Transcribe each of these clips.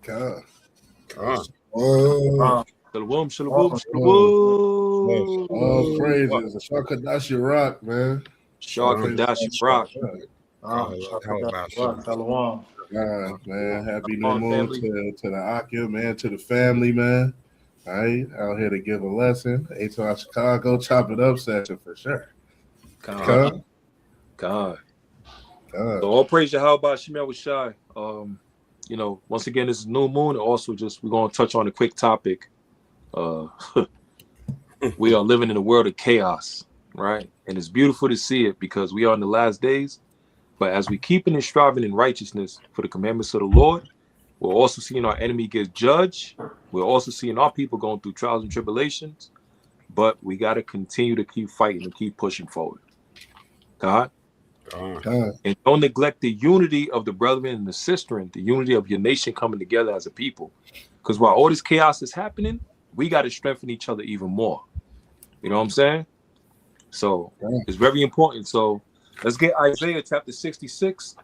God. Shalom, shalom, all shalom. praises. Shakadashi rock, man. Shakadashi rock. Shalom. Man, happy new moon to the Akim, man, to the family, man. All right, out here to give a lesson. HOI Chicago, chop it up session for sure. God. So all praise to how about Shemel was shy. Once again, this is new moon. And also, we're gonna touch on a quick topic. We are living in a world of chaos, right? And it's beautiful to see it because we are in the last days. But as we keep and striving in righteousness for the commandments of the Lord, we're also seeing our enemy get judged. We're also seeing our people going through trials and tribulations. But we got to continue to keep fighting and keep pushing forward. God. And don't neglect the unity of the brethren and the sisterin, the unity of your nation coming together as a people. Because while all this chaos is happening, we got to strengthen each other even more. You know what I'm saying? So it's very important. So let's get Isaiah chapter 66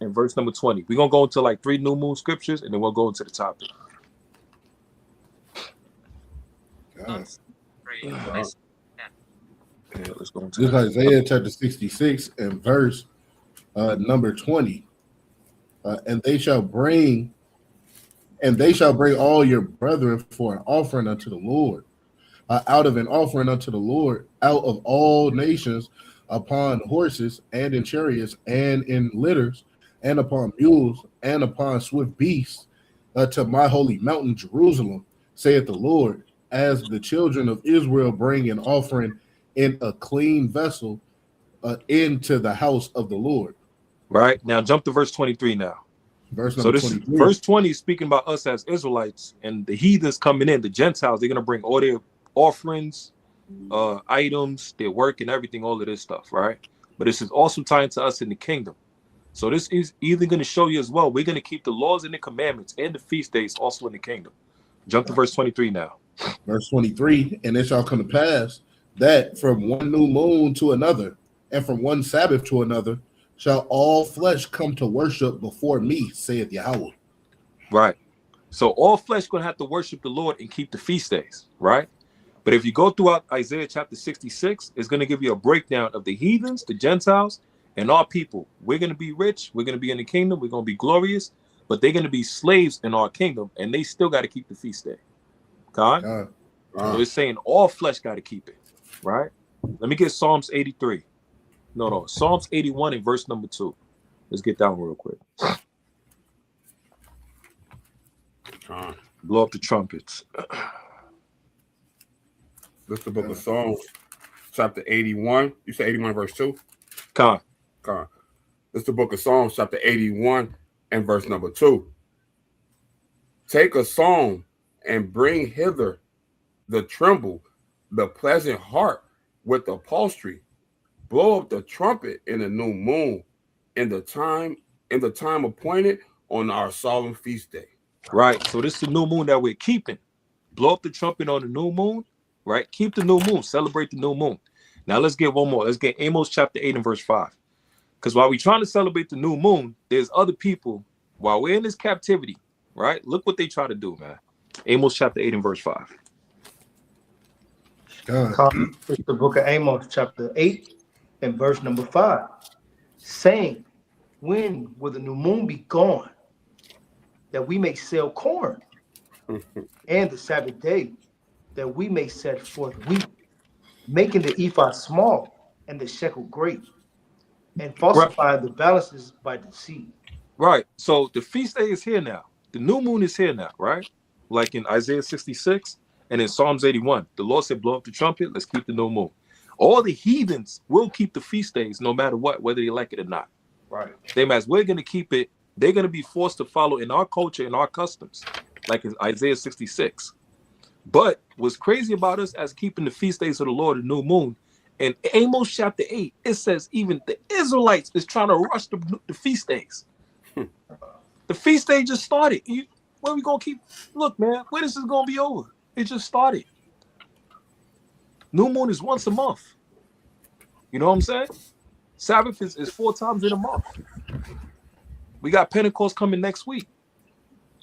and verse number 20. We're going to go into like 3 new moon scriptures and then we'll go into the topic. Let's go into this Isaiah chapter 66 and verse number 20. And they shall bring all your brethren for an offering unto the Lord, out of an offering unto the Lord, out of all nations, upon horses and in chariots and in litters, and upon mules and upon swift beasts, to my holy mountain Jerusalem, saith the Lord, as the children of Israel bring an offering in a clean vessel into the house of the Lord. Right, now jump to verse 23 now. Verse 23. Verse 20 is speaking about us as Israelites, and the heathens coming in, the Gentiles, they're going to bring all their offerings, items, their work and everything, all of this stuff, right? But this is also tying to us in the kingdom. So this is either going to show you as well, we're going to keep the laws and the commandments and the feast days also in the kingdom. Jump to verse 23 now. Verse 23, and it shall come to pass that from one new moon to another, and from one Sabbath to another, shall all flesh come to worship before me, saith Yahweh. Right. So all flesh going to have to worship the Lord and keep the feast days, right? But if you go throughout Isaiah chapter 66, it's going to give you a breakdown of the heathens, the Gentiles, and our people. We're going to be rich. We're going to be in the kingdom. We're going to be glorious. But they're going to be slaves in our kingdom, and they still got to keep the feast day. God? So it's saying all flesh got to keep it, right? Let me get Psalms 83. No, Psalms 81 and verse number 2. Let's get down real quick. Blow up the trumpets. This is the book of Psalms, chapter 81. You say 81 verse 2? Con. This is the book of Psalms, chapter 81 and verse number 2. Take a psalm and bring hither the tremble, the pleasant heart with the upholstery. Blow up the trumpet in the new moon, in the time appointed on our solemn feast day. Right. So this is the new moon that we're keeping. Blow up the trumpet on the new moon, right? Keep the new moon. Celebrate the new moon. Now let's get one more. Let's get Amos chapter 8 and verse 5. Because while we're trying to celebrate the new moon, there's other people, while we're in this captivity, right? Look what they try to do, man. Amos chapter 8 and verse 5. It's the book of Amos chapter 8 and verse number 5, saying, when will the new moon be gone, that we may sell corn, and the Sabbath day, that we may set forth wheat, making the ephah small and the shekel great, and falsifying the balances by deceit. Right. So the feast day is here now. The new moon is here now, right? Like in Isaiah 66 and in Psalms 81, the Lord said, blow up the trumpet, let's keep the new moon. All the heathens will keep the feast days no matter what, whether they like it or not. Right. Same as we're going to keep it, they're going to be forced to follow in our culture and our customs, like in Isaiah 66. But what's crazy about us as keeping the feast days of the Lord, the new moon, in Amos chapter 8, it says even the Israelites is trying to rush the feast days. The feast day just started. Where we going to keep? Look, man, when is this going to be over? It just started. New moon is once a month. You know what I'm saying? Sabbath is 4 times in a month. We got Pentecost coming next week.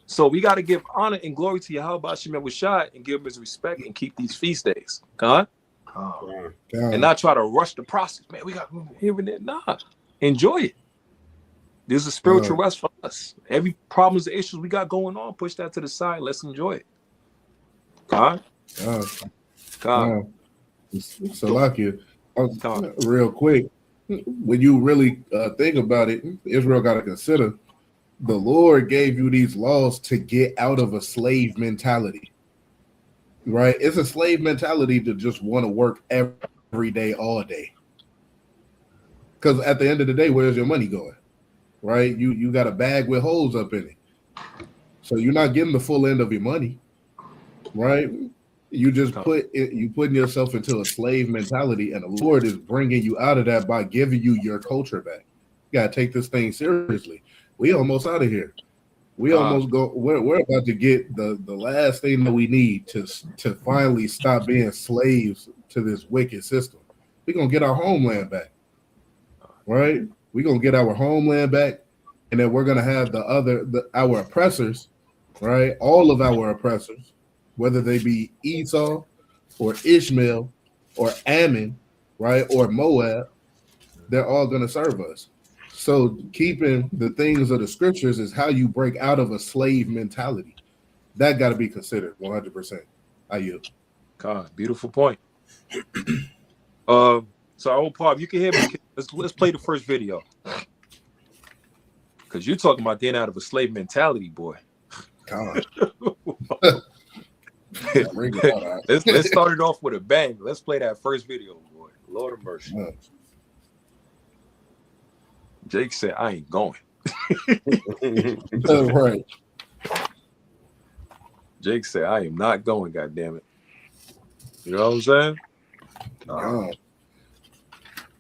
So we got to give honor and glory to Yahweh Shemel Washai and give him his respect and keep these feast days. And not try to rush the process. Man, we got here and there. Nah, enjoy it. There's a spiritual rest for us. Every problems and issues we got going on, push that to the side. Let's enjoy it. God. So like you, real quick, when you really think about it, Israel got to consider the Lord gave you these laws to get out of a slave mentality, right? It's a slave mentality to just want to work every day, all day. Because at the end of the day, where's your money going, right? You got a bag with holes up in it. So you're not getting the full end of your money, right? You just putting yourself into a slave mentality, and the Lord is bringing you out of that by giving you your culture back. You got to take this thing seriously. We almost out of here. We almost go. We're about to get the last thing that we need to finally stop being slaves to this wicked system. We're gonna get our homeland back, right? We're gonna get our homeland back, and then we're gonna have our oppressors, right? All of our oppressors, whether they be Esau or Ishmael or Ammon, right, or Moab, they're all gonna serve us. So keeping the things of the scriptures is how you break out of a slave mentality. That got to be considered 100%. I yield. God, beautiful point. So old Pop, you can hear me. Let's play the first video. Because you're talking about getting out of a slave mentality, boy. God. Let's start it off with a bang. Let's play that first video, boy. Lord of mercy. Yeah. Jake said, I ain't going. Right. Jake said, I am not going, goddammit. You know what I'm saying?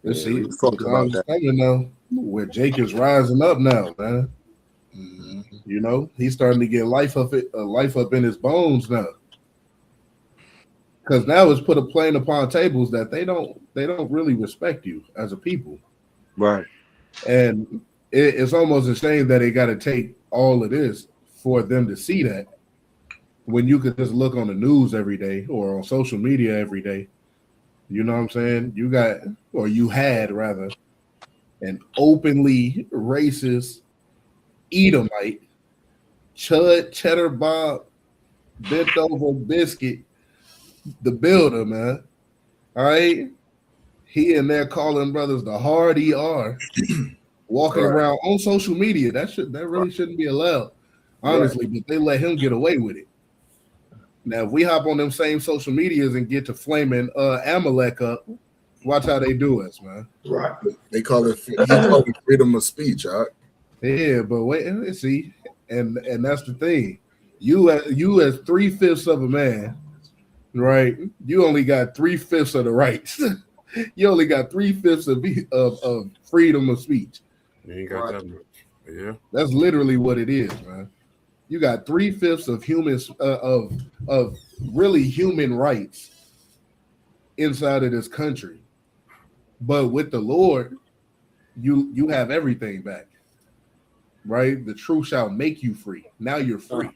Let's see. Talking about that. Now, where Jake is rising up now, man. Mm-hmm. You know, he's starting to get life up in his bones now. Because now it's put a plane upon tables that they don't really respect you as a people. Right. And it's almost a shame that they got to take all of this for them to see that, when you could just look on the news every day or on social media every day. You know what I'm saying? You had rather, an openly racist Edomite, Chud Cheddar Bob, bent over biscuit, the builder, man. All right. He in there calling brothers the hard ER, walking around on social media. That really shouldn't be allowed, honestly. But they let him get away with it. Now, if we hop on them same social medias and get to flaming Amalek up, watch how they do us, man. Right. They call it freedom of speech, all right? Yeah, but wait, let's see. And that's the thing. You as 3/5 of a man, right? You only got 3/5 of the rights. You only got 3/5 of freedom of speech. You ain't got that much. Yeah. That's literally what it is, man. You got 3/5 of humans of really human rights inside of this country. But with the Lord, you have everything back. Right? The truth shall make you free. Now you're free.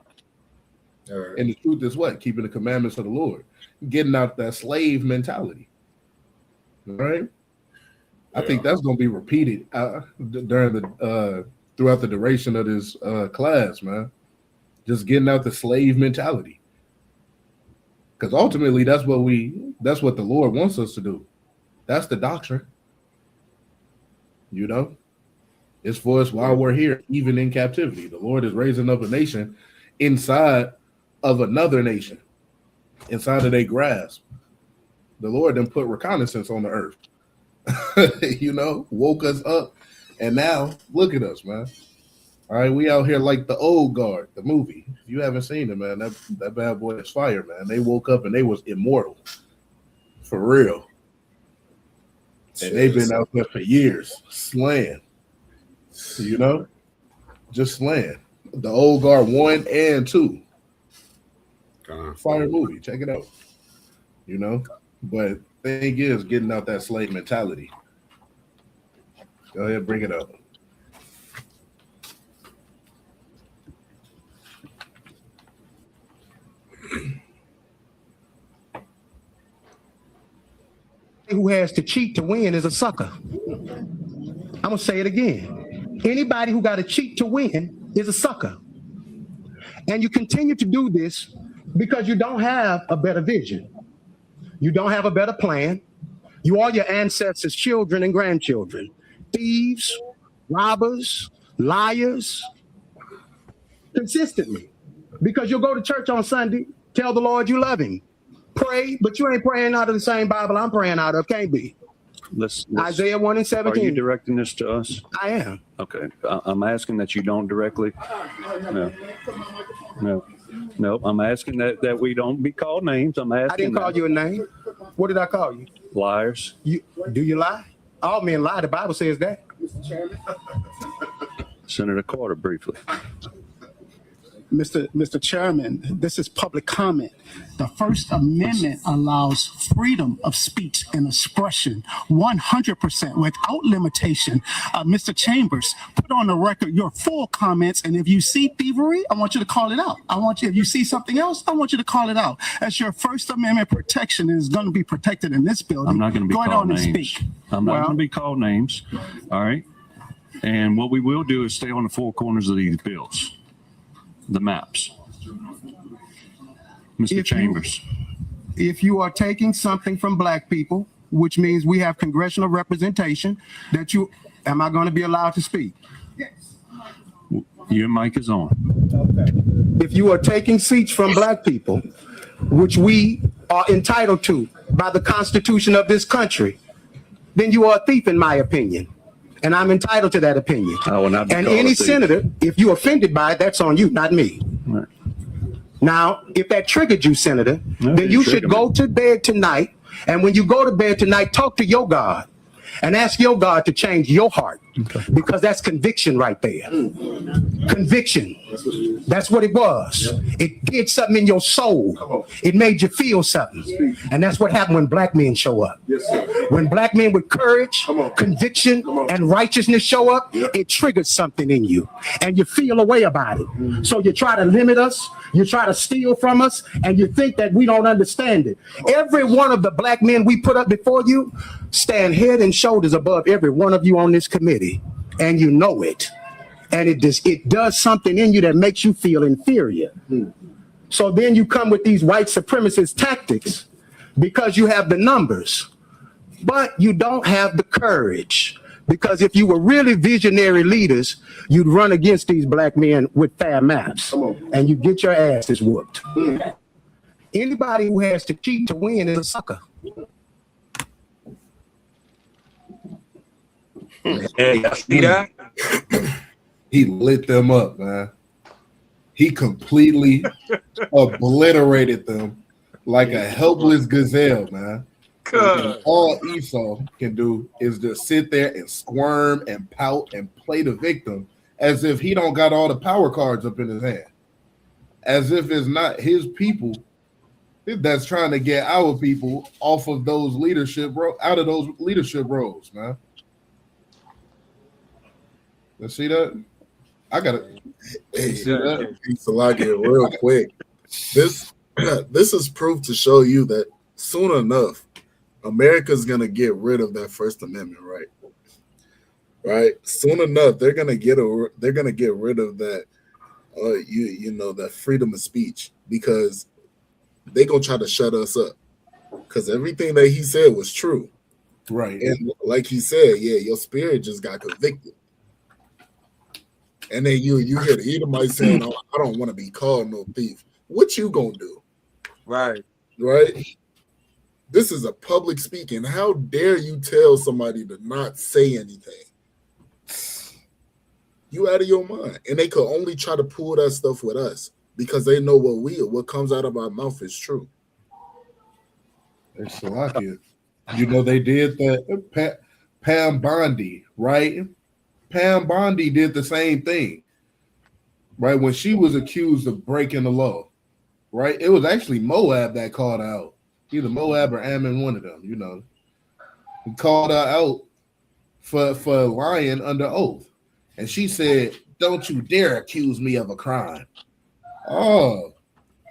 Right. And the truth is what? Keeping the commandments of the Lord. Getting out that slave mentality. Right? I think that's going to be repeated throughout the duration of this class, man. Just getting out the slave mentality. Because ultimately that's what the Lord wants us to do. That's the doctrine. You know? It's for us while we're here, even in captivity. The Lord is raising up a nation inside of another nation, inside of their grasp. The Lord then put reconnaissance on the earth. You know, woke us up, and now look at us, man. All right, we out here like the Old Guard, the movie. If you haven't seen it, man, that bad boy is fire, man. They woke up and they was immortal, for real. And they've been out there for years, slaying. You know, just slaying. The Old Guard 1 and 2. Fire movie, check it out. You know, but thing is getting out that slave mentality. Go ahead, bring it up. who has to cheat to win is a sucker. I'm gonna say it again. Anybody who got to cheat to win is a sucker. And you continue to do this because you don't have a better vision. You don't have a better plan. You are your ancestors' children and grandchildren. Thieves, robbers, liars, consistently. Because you'll go to church on Sunday, tell the Lord you love him. Pray, but you ain't praying out of the same Bible I'm praying out of, can't be. Isaiah 1 and 17. Are you directing this to us? I am. Okay. I'm asking that you don't directly. No. I'm asking that we don't be called names. I'm asking. I didn't call you a name. What did I call you? Liars. Do you lie? All men lie. The Bible says that. Mr. Chairman. Senator Carter, briefly. Mr. Chairman, this is public comment. The First Amendment allows freedom of speech and expression 100% without limitation. Mr. Chambers, put on the record your full comments, and if you see thievery, I want you to call it out. If you see something else, I want you to call it out. As your First Amendment protection is going to be protected in this building. I'm not going to be called names. Speak. I'm not going to be called names. All right. And what we will do is stay on the four corners of these bills. The maps. Mr. Chambers. If you are taking something from black people, which means we have congressional representation, am I going to be allowed to speak? Yes. Your mic is on. Okay. If you are taking seats from black people, which we are entitled to by the Constitution of this country, then you are a thief, in my opinion. And I'm entitled to that opinion. I will not be and called any a thief. senator, if you're offended by it, that's on you, not me. Right. Now, if that triggered you, Senator, then you should go to bed tonight. And when you go to bed tonight, talk to your God and ask your God to change your heart. Okay. Because that's conviction right there. Conviction. That's what it was. It did something in your soul. It made you feel something. And that's what happened when black men show up. When black men with courage, conviction, and righteousness show up, it triggers something in you. And you feel a way about it. So you try to limit us, you try to steal from us, and you think that we don't understand it. Every one of the black men we put up before you stand head and shoulders above every one of you on this committee. And you know it. And it does something in you that makes you feel inferior. So then you come with these white supremacist tactics because you have the numbers, but you don't have the courage. Because if you were really visionary leaders, you'd run against these black men with fair maps and you get your asses whooped. Anybody who has to cheat to win is a sucker. Hey, I see that? He lit them up, man. He completely obliterated them like a helpless gazelle, man. All Esau can do is just sit there and squirm and pout and play the victim as if he don't got all the power cards up in his hand. As if it's not his people that's trying to get our people off of those out of those leadership roles, man. Let's see that. I got it. Hey, Salakia, real quick. This is proof to show you that soon enough, America's gonna get rid of that First Amendment, right? Right. Soon enough, they're gonna get rid of that. That freedom of speech, because they gonna try to shut us up. Because everything that he said was true, right? And like he said, your spirit just got convicted. And then you hear the Edomite saying, "Oh, I don't want to be called no thief." What you gonna do? Right. This is a public speaking. How dare you tell somebody to not say anything? You out of your mind. And they could only try to pull that stuff with us because they know what comes out of our mouth is true. It's Salakia. You know they did that. Pam Bondi, right? Pam Bondi did the same thing, right? When she was accused of breaking the law, right? It was actually Moab that called her out. Either Moab or Ammon, one of them, He called her out for lying under oath. And she said, "Don't you dare accuse me of a crime."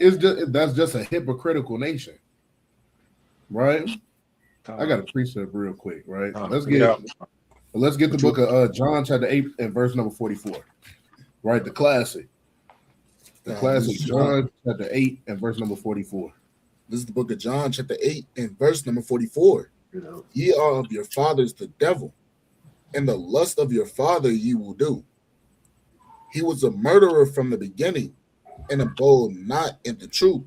That's just a hypocritical nation, right? I got a precept real quick, right? Let's get the book of John chapter 8 and verse number 44. Right, the classic. The classic John chapter 8 and verse number 44. This is the book of John chapter 8 and verse number 44. Ye are of your fathers the devil, and the lust of your father ye will do. He was a murderer from the beginning, and abode not in the truth,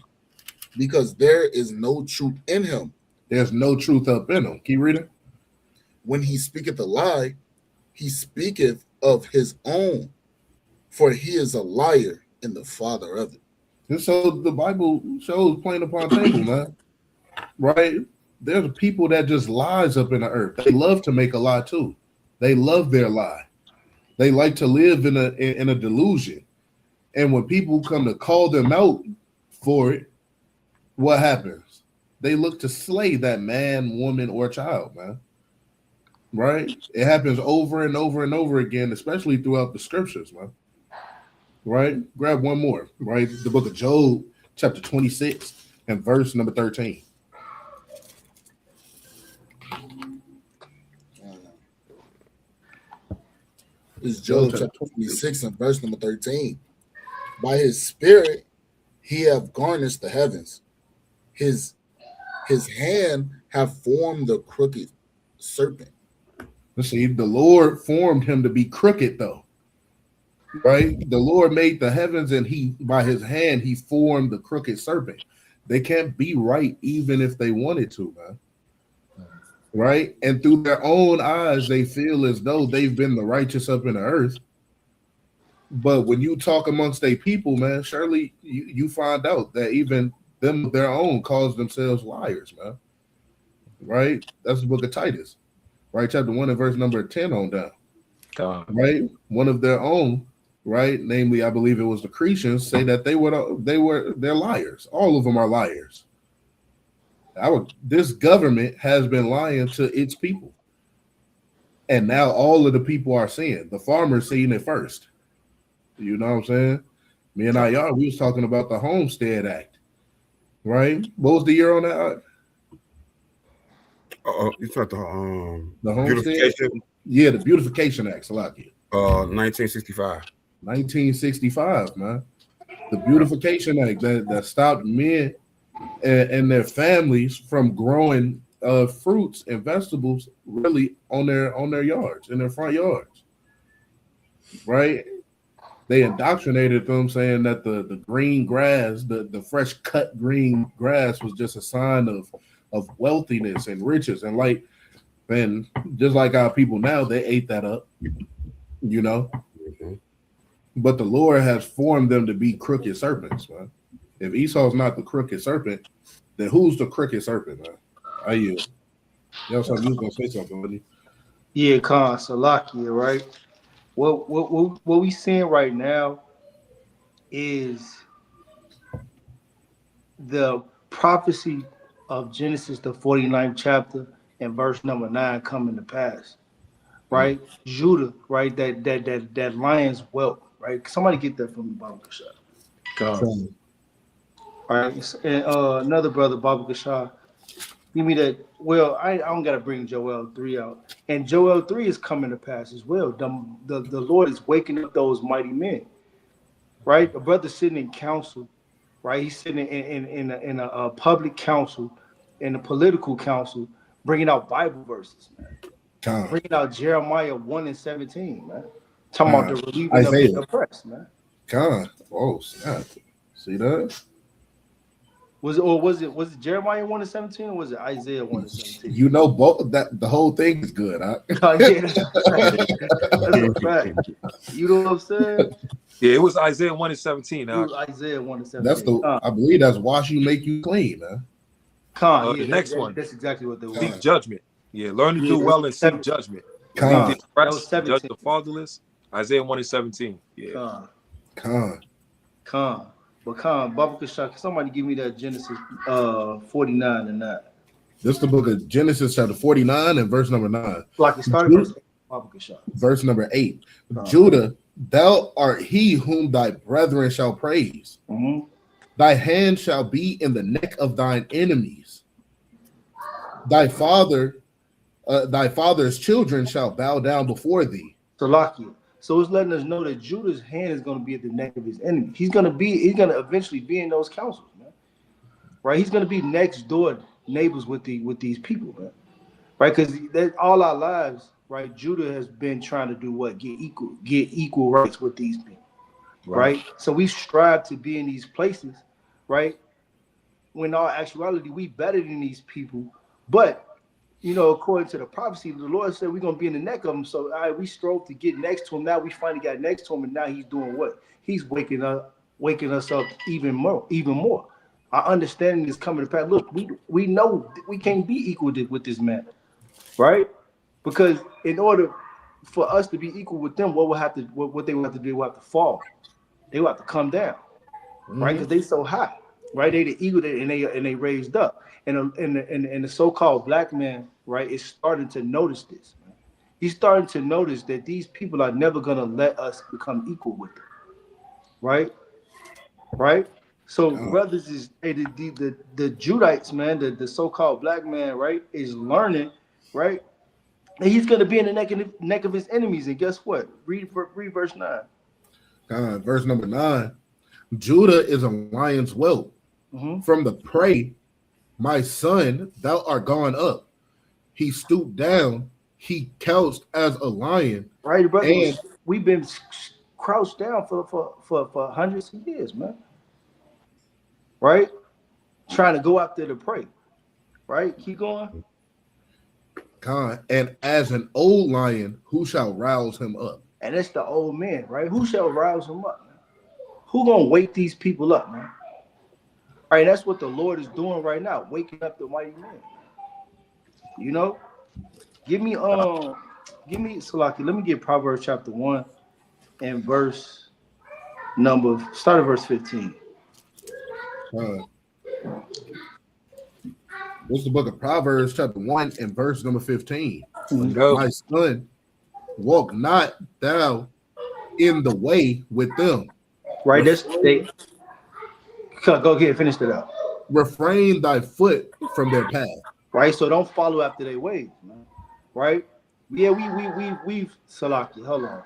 because there is no truth in him. There's no truth up in him. Keep reading. When he speaketh a lie, he speaketh of his own, for he is a liar and the father of it. And so the Bible shows plain upon table, man. Right? There's people that just lies up in the earth. They love to make a lie too. They love their lie. They like to live in a delusion. And when people come to call them out for it, what happens? They look to slay that man, woman, or child, man. Right? It happens over and over and over again, especially throughout the scriptures, man. Right? Grab one more, right? The book of Job, chapter 26 and verse number 13. This is Job chapter 26 and verse number 13. By his spirit he have garnished the heavens. His hand have formed the crooked serpent. Let's see, the Lord formed him to be crooked, though. Right? The Lord made the heavens, and he, by his hand, he formed the crooked serpent. They can't be right even if they wanted to, man. Right? And through their own eyes, they feel as though they've been the righteous up in the earth. But when you talk amongst their people, man, surely you find out that even them, their own, calls themselves liars, man. Right? That's the book of Titus. Right? Chapter 1 and verse number 10 on down. Right? One of their own, right? Namely, I believe it was the Cretians, say that they're liars. All of them are liars. This government has been lying to its people. And now all of the people are seeing. The farmers seeing it first. You know what I'm saying? Me and Ayar, we was talking about the Homestead Act. Right? What was the year on that? You talked the Homestead? Yeah, the Beautification Act, Salakia. 1965. 1965, man. The Beautification Act that stopped men and their families from growing fruits and vegetables really on their yards, in their front yards. Right? They indoctrinated them saying that the green grass, the fresh cut green grass was just a sign of wealthiness and riches. And and just like our people now, they ate that up, you know. Mm-hmm. But the Lord has formed them to be crooked serpents, man. If Esau's not the crooked serpent, then who's the crooked serpent, man? Are you? You was gonna say something, buddy. Yeah, Khan Salakia, right? What we seeing right now is the prophecy of Genesis, the 49th chapter and verse number 9 coming to pass, right? Judah, right? That lion's whelp, right? Somebody get that from the Baba Kashah. All right, and another brother, Baba Kashah, give me that. Well, I don't gotta bring Joel 3 out, and Joel 3 is coming to pass as well. The Lord is waking up those mighty men, right? A brother sitting in council, right? He's sitting in a public council, in a political council, bringing out Bible verses, man. Bringing out Jeremiah 1 and 17, man. Talking about the relieving of the oppressed, man. Oh, snap. See that? Was it Jeremiah 1 and 17 or was it Isaiah 1 and 17? You know, both that the whole thing is good, huh? Yeah, that's a fact. You know what I'm saying? Yeah, it was Isaiah 1 and 17. It was Isaiah 1 and 17. That's I believe that's wash you, make you clean, man. The next one. That's exactly what they were. Seek judgment. Yeah, learn to do well and seek judgment. That was 17. Judge the fatherless. Isaiah 1 and 17. Yeah. But Baba Kashah, somebody give me that Genesis 49 and 9. This is the book of Genesis chapter 49 and verse number 9. Like it started verse 8, Baba Kashah. Verse number 8. Judah, thou art he whom thy brethren shall praise. Mm-hmm. Thy hand shall be in the neck of thine enemies. thy father's children shall bow down before thee. Salakia. So it's letting us know that Judah's hand is going to be at the neck of his enemy. He's going to eventually be in those councils, man. Right? He's going to be next door neighbors with these people, man. Right? Because all our lives, right, Judah has been trying to do what? Get equal rights with these people. Right? So we strive to be in these places, right? When in all actuality, we better than these people. But you know, according to the prophecy, the Lord said we're gonna be in the neck of him. So we strove to get next to him. Now we finally got next to him, and now he's doing what? He's waking us up even more. Our understanding is coming to pass. Look, we know we can't be equal with this man, right? Because in order for us to be equal with them, what they will have to do, they will have to fall. They will have to come down, right? Because they so high, right? They the eagle, and they raised up. And the so-called black man, right, is starting to notice this. He's starting to notice that these people are never gonna let us become equal with them, right? Right. So brothers is the Judites, man, the so-called black man, right, is learning, right, and he's gonna be in the neck of his enemies. And guess what? Read verse 9. Verse number 9. Judah is a lion's whelp. From the prey, my son, thou art gone up. He stooped down. He couched as a lion. Right, brother. And we've been crouched down for hundreds of years, man. Right? Trying to go after the prey. Right? Keep going. And as an old lion, who shall rouse him up? And it's the old man, right? Who shall rouse him up, man? Who gonna wake these people up, man? All right, that's what the Lord is doing right now, waking up the mighty man. You know, give me Salaki. Let me get Proverbs chapter 1 and start at verse 15. What's the book of Proverbs chapter 1 and verse number 15? My son, walk not thou in the way with them. Right, go ahead, finish that out. Refrain thy foot from their path. Right, so don't follow after their ways, man. Right? Yeah, we've Salaki. Hold on.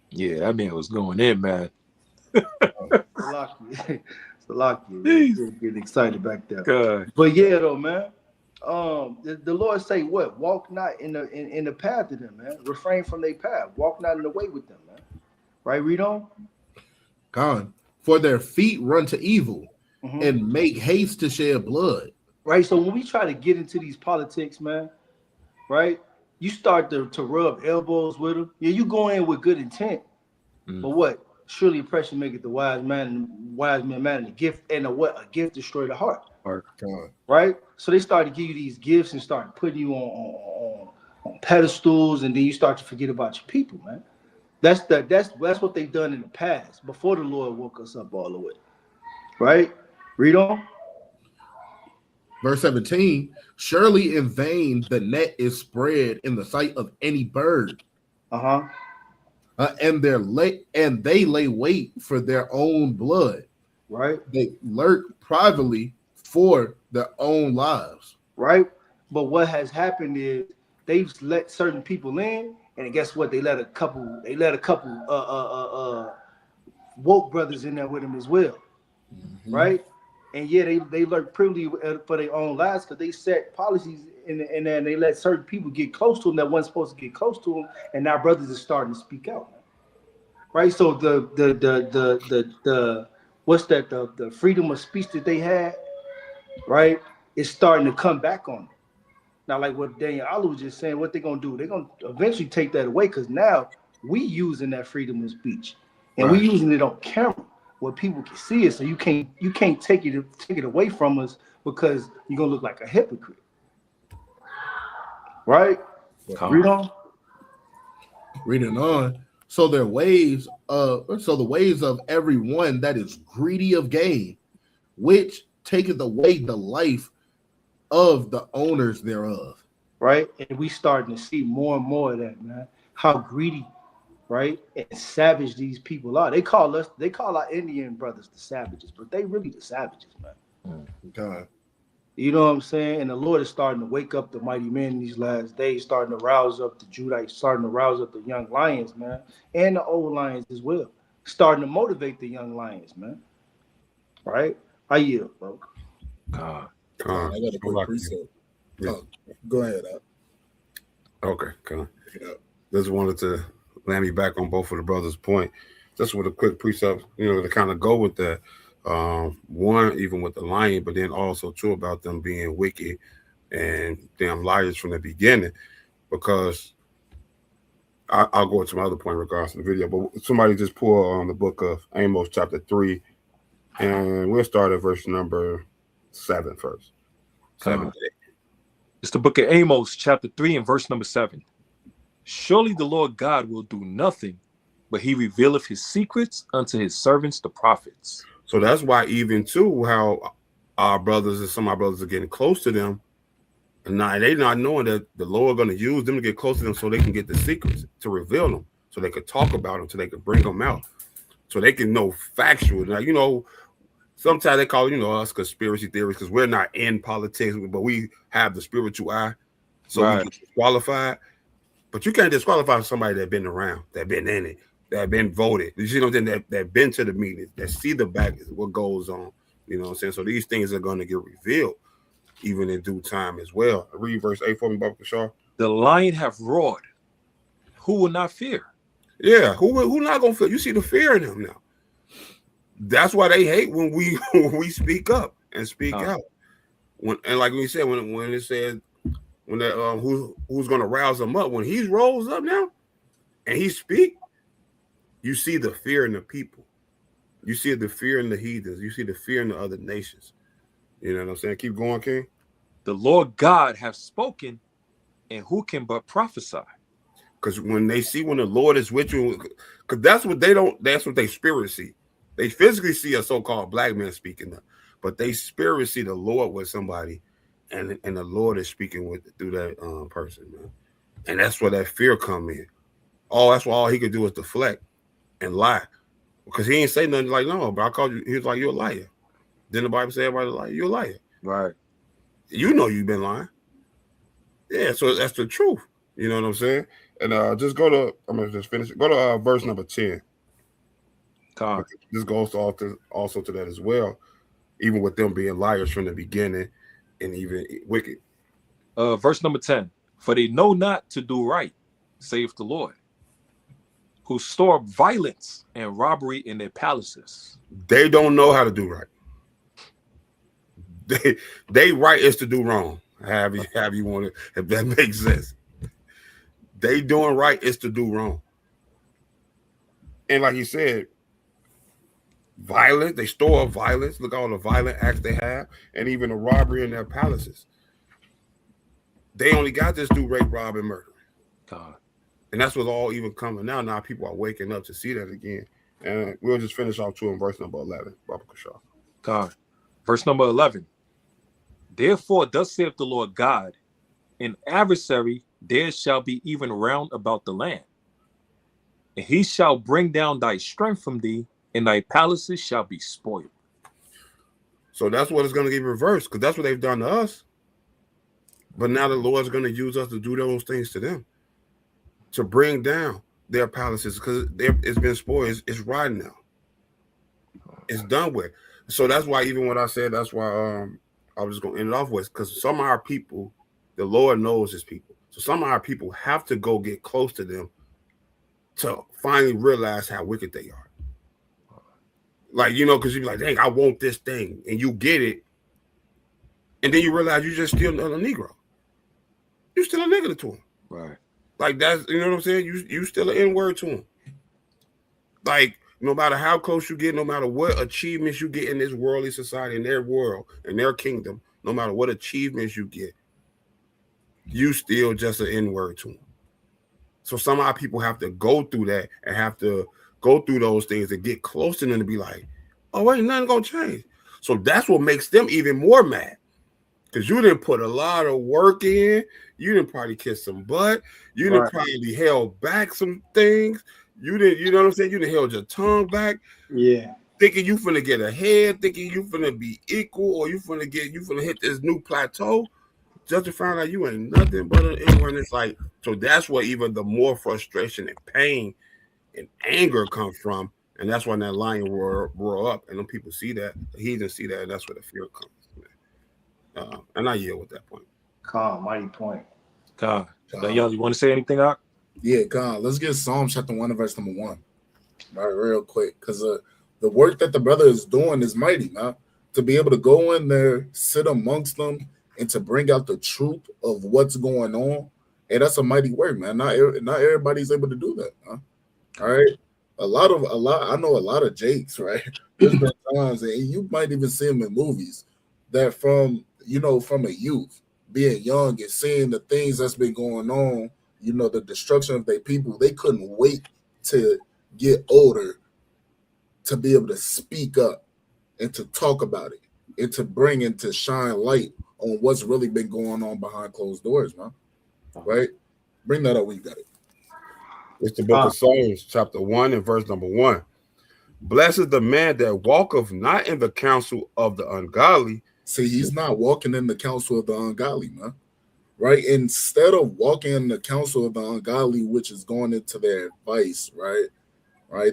Yeah, that man was going in, man. Salaki. Getting excited back there. God. But yeah, though, man. The Lord say what? Walk not in the path of them, man. Refrain from their path. Walk not in the way with them, man. Right, read on. God, for their feet run to evil and make haste to shed blood. Right. So when we try to get into these politics, man, right, you start to rub elbows with them. Yeah, you go in with good intent, but what? Surely oppression maketh the wise man and a gift, and a gift destroy the heart. Right? So they start to give you these gifts and start putting you on pedestals, and then you start to forget about your people, man. That's what they've done in the past before the Lord woke us up all the way. Right? Read on. Verse 17, surely in vain the net is spread in the sight of any bird. And they lay wait for their own blood. Right. They lurk privately for their own lives. Right. But what has happened is they've let certain people in, and guess what? They let a couple woke brothers in there with them as well. Right. And yeah, they lurk privately for their own lives because they set policies and then they let certain people get close to them that weren't supposed to get close to them, and now brothers are starting to speak out. Right. So the freedom of speech that they had, right, is starting to come back on them. Now, like what Daniel Allah was just saying, what they're gonna do? They're gonna eventually take that away because now we using that freedom of speech and we using it on camera where people can see it. So you can't take it away from us because you're gonna look like a hypocrite. Right? Read on. Reading on. So the ways of everyone that is greedy of gain, which taketh away the life of the owners thereof. Right? And we starting to see more and more of that, man. How greedy right? And savage these people are. They call our Indian brothers the savages, but they really the savages, man. God. You know what I'm saying? And the Lord is starting to wake up the mighty men in these last days, starting to rouse up the Judites, starting to rouse up the young lions, man, and the old lions as well. Starting to motivate the young lions, man. Right? I yield, bro. I got a quick precept. Go ahead. Okay, just wanted to land me back on both of the brothers' point. Just with a quick precept, to kind of go with that. One, even with the lion, but then also too about them being wicked and damn liars from the beginning, because I'll go to my other point in regards to the video, but somebody just pull on the book of Amos chapter 3, and we'll start at verse number 7 first. 7 to 8. It's the book of Amos chapter 3 and verse number 7. Surely the Lord God will do nothing, but he revealeth his secrets unto his servants, the prophets. So that's why even too, how our brothers and some of our brothers are getting close to them, and now they not knowing that the Lord going to use them to get close to them so they can get the secrets, to reveal them, so they could talk about them, so they could bring them out, so they can know factual. Now, sometimes they call us conspiracy theories because we're not in politics, but we have the spiritual eye, so we can disqualify. But you can't disqualify somebody that's been around, that been in it, that been voted. You see what I'm saying? That been to the meetings, that see the back, what goes on. You know what I'm saying? So these things are going to get revealed, even in due time as well. Read verse 8 for me, Baba Kashar. The lion have roared. Who will not fear? Yeah, who not gonna fear? You see the fear in them now. That's why they hate when we speak up and speak out. And like we said, when it said when that who's gonna rouse them up, when he rolls up now and he speak, you see the fear in the people. You see the fear in the heathens. You see the fear in the other nations. You know what I'm saying? Keep going, King. The Lord God have spoken, and who can but prophesy? Because when they see when the Lord is with you, because that's what they spirit see. They physically see a so-called black man speaking, but they spirit see the Lord with somebody, and the Lord is speaking through that person, man. And that's where that fear come in. That's why all he could do is deflect and lie. Because he ain't say nothing like, no, but I called you. He was like, you're a liar. Then the Bible say everybody like, you're a liar. Right. You've been lying. Yeah, so that's the truth. You know what I'm saying? And just I'm gonna just finish it. Go to verse number 10. This goes also to that as well, even with them being liars from the beginning and even wicked. Verse number 10. For they know not to do right, saith the Lord, who store up violence and robbery in their palaces. They don't know how to do right. They right is to do wrong. Have you want it, if that makes sense. They doing right is to do wrong. And like you said, violence, they store up violence. Look at all the violent acts they have, and even the robbery in their palaces. They only got this do rape, rob, and murder. And that's what's all even coming now. Now people are waking up to see that again. And we'll just finish off in verse number 11. Baba Kashar. Verse number 11. Therefore, thus saith the Lord God, an adversary there shall be even round about the land. And he shall bring down thy strength from thee, and thy palaces shall be spoiled. So that's what it's going to get reversed, because that's what they've done to us. But now the Lord's going to use us to do those things to them, to bring down their palaces, because it's been spoiled. It's rotten now. It's done with. So that's why, even what I said, that's why I was just going to end it off with, because some of our people, the Lord knows his people. So some of our people have to go get close to them to finally realize how wicked they are. Like, because you be like, dang, I want this thing. And you get it. And then you realize you just still a Negro. You're still a nigga to him. Right. Like, that's, you know what I'm saying? You still an N-word to him. Like, no matter how close you get, no matter what achievements you get in this worldly society, in their world, in their kingdom, no matter what achievements you get, you still just an N-word to them. So some of our people have to go through that and have to go through those things to get close to them to be like, oh, ain't nothing gonna change. So that's what makes them even more mad. Because you didn't put a lot of work in. You didn't probably kiss some butt. You didn't probably held back some things. You didn't, you know what I'm saying? You didn't held your tongue back. Yeah. Thinking you finna get ahead, thinking you finna be equal, or you finna hit this new plateau. Just to find out you ain't nothing but an ignorant. It's like, so that's where even the more frustration and pain and anger come from. And that's when that lion roar up. And when people see that, the heathens see that, and that's where the fear comes. And I yield with that point. Calm, mighty point. God. Y'all, you want to say anything, Ak? Yeah, God. Let's get Psalm chapter 1 and verse number 1. All right, real quick. Because the work that the brother is doing is mighty, man. To be able to go in there, sit amongst them, and to bring out the truth of what's going on, hey, that's a mighty work, man. Not everybody's able to do that, man. All right. I know a lot of Jakes, right? There's been times, and you might even see them in movies, that from a youth, being young and seeing the things that's been going on, the destruction of their people, they couldn't wait to get older to be able to speak up and to talk about it and to bring and to shine light on what's really been going on behind closed doors, man. Right? Bring that up when you got it. It's the book of Psalms, chapter 1 and verse number 1. Blessed is the man that walketh not in the counsel of the ungodly. See, he's not walking in the counsel of the ungodly, man. Right? Instead of walking in the counsel of the ungodly, which is going into their advice, right?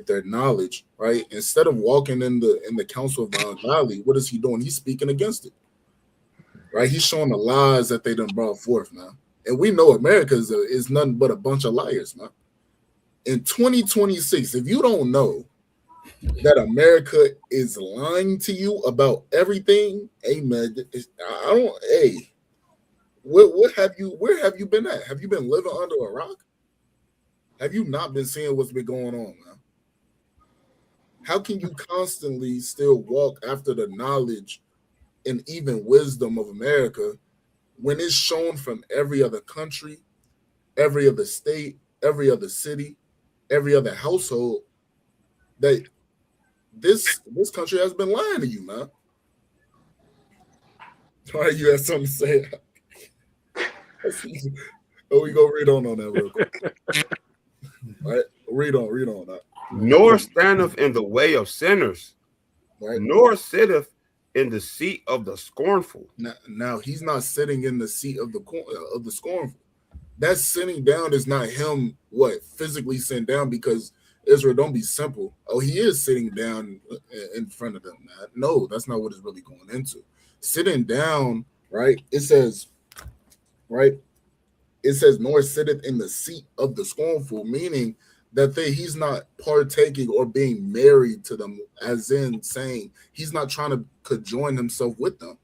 Their knowledge, right? Instead of walking in the counsel of the ungodly, what is he doing? He's speaking against it. Right? He's showing the lies that they done brought forth, man. And we know America is nothing but a bunch of liars, man. In 2026, if you don't know that America is lying to you about everything, amen. Where have you been at? Have you been living under a rock? Have you not been seeing what's been going on, man? How can you constantly still walk after the knowledge and even wisdom of America when it's shown from every other country, every other state, every other city, every other household that this country has been lying to you, man? All right, you have something to say? Oh, we go read on that real quick. All right, read on that. Nor standeth in the way of sinners, right? Nor sitteth in the seat of the scornful. Now he's not sitting in the seat of the scornful. That sitting down is not him physically sitting down, because Israel, don't be simple. Oh, he is sitting down in front of them, man. No, that's not what it's really going into. Sitting down, right? It says, nor sitteth in the seat of the scornful, meaning that he's not partaking or being married to them, as in saying he's not trying to conjoin himself with them,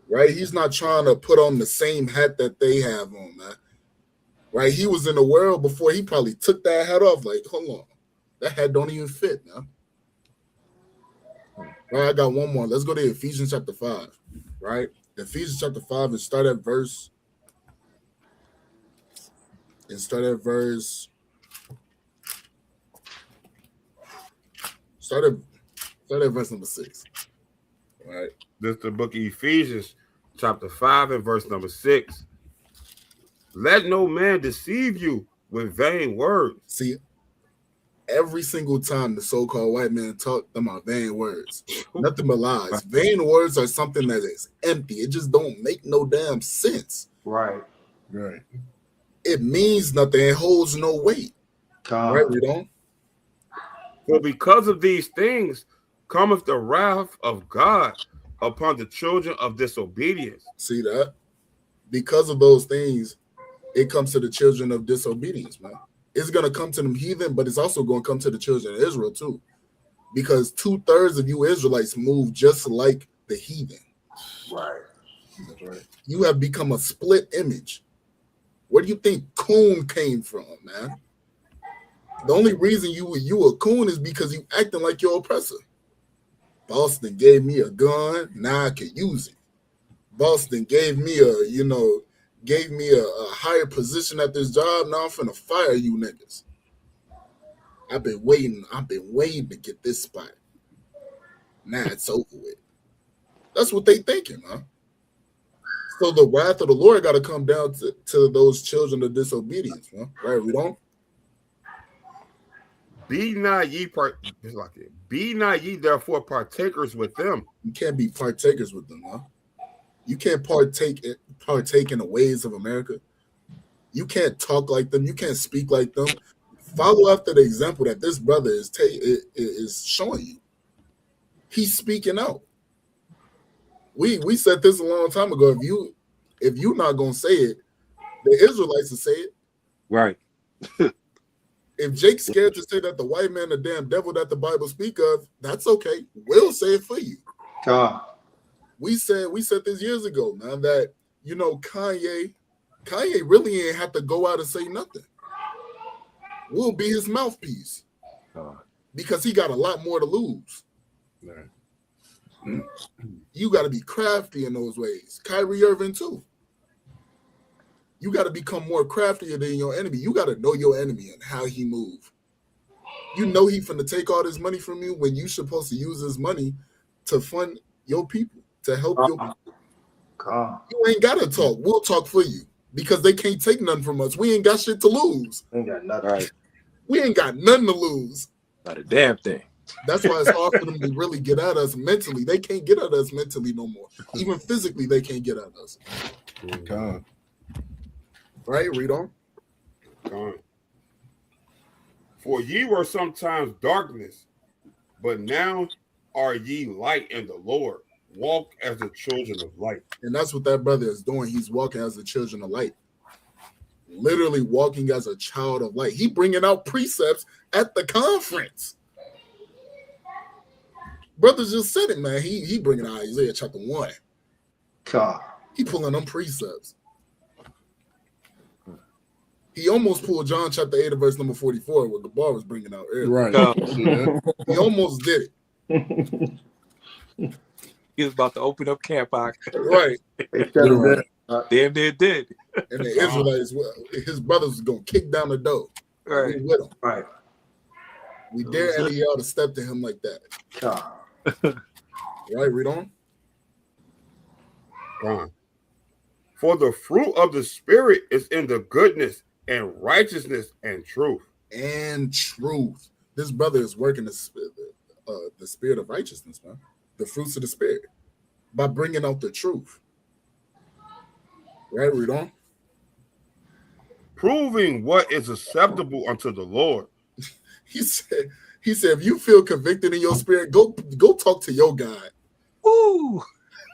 right? He's not trying to put on the same hat that they have on, man. Right? He was in the world before he probably took that hat off. Like, hold on, that hat don't even fit, man. Right, I got one more. Let's go to Ephesians chapter 5, right? Ephesians chapter 5 and start at verse number 6. All right. This is the book of Ephesians, chapter 5 and verse number 6. Let no man deceive you with vain words. See, every single time the so-called white man talk about vain words, nothing but lies. Vain words are something that is empty. It just don't make no damn sense. Right. It means nothing. It holds no weight. Right, we don't. For because of these things cometh the wrath of God upon the children of disobedience. See that? Because of those things, it comes to the children of disobedience, man. It's going to come to them heathen, but it's also going to come to the children of Israel too. Because 2/3 of you Israelites move just like the heathen. Right. That's right. You have become a split image. Where do you think coon came from, man? The only reason you a coon is because you acting like your oppressor. Boston gave me a gun, now I can use it. Boston gave me a higher position at this job, now I'm finna fire you niggas. I've been waiting to get this spot. Now it's over with. That's what they thinking, man. So the wrath of the Lord got to come down to those children of disobedience, man. Right? We don't. Be not ye therefore partakers with them. You can't be partakers with them, huh? You can't partake in the ways of America. You can't talk like them. You can't speak like them. Follow after the example that this brother is showing you. He's speaking out. We said this a long time ago. If you're not gonna say it, the Israelites will say it. Right. If Jake's scared to say that the white man, the damn devil that the Bible speak of, that's okay. We'll say it for you. We said this years ago, man, that Kanye really ain't have to go out and say nothing. We'll be his mouthpiece because he got a lot more to lose. You got to be crafty in those ways. Kyrie Irving too. You got to become more craftier than your enemy. You got to know your enemy and how he move. You know he finna take all this money from you when you supposed to use his money to fund your people, to help your people. You ain't got to talk. We'll talk for you because they can't take nothing from us. We ain't got shit to lose. Ain't got nothing. Right. We ain't got nothing to lose. Not a damn thing. That's why it's hard for them to really get at us mentally. They can't get at us mentally no more. Even physically, they can't get at us. God. Right? Read on. For ye were sometimes darkness, but now are ye light in the Lord. Walk as the children of light. And that's what that brother is doing. He's walking as the children of light. Literally walking as a child of light. He bringing out precepts at the conference. Brothers just said it, man. He bringing out Isaiah chapter 1. He pulling them precepts. He almost pulled John chapter 8 verse number 44, what the bar was bringing out earlier. Right. He almost did it. He was about to open up camp. Right. Damn, they did. And the Israelites, his brothers was going to kick down the door. Right. We with him. Right. We dare any of y'all to step to him like that. Right, read on. For the fruit of the Spirit is in the goodness and righteousness and truth. And truth. This brother is working the spirit of righteousness, man. The fruits of the Spirit. By bringing out the truth. Right, read on. Proving what is acceptable unto the Lord. He said, if you feel convicted in your spirit, go talk to your God. Ooh.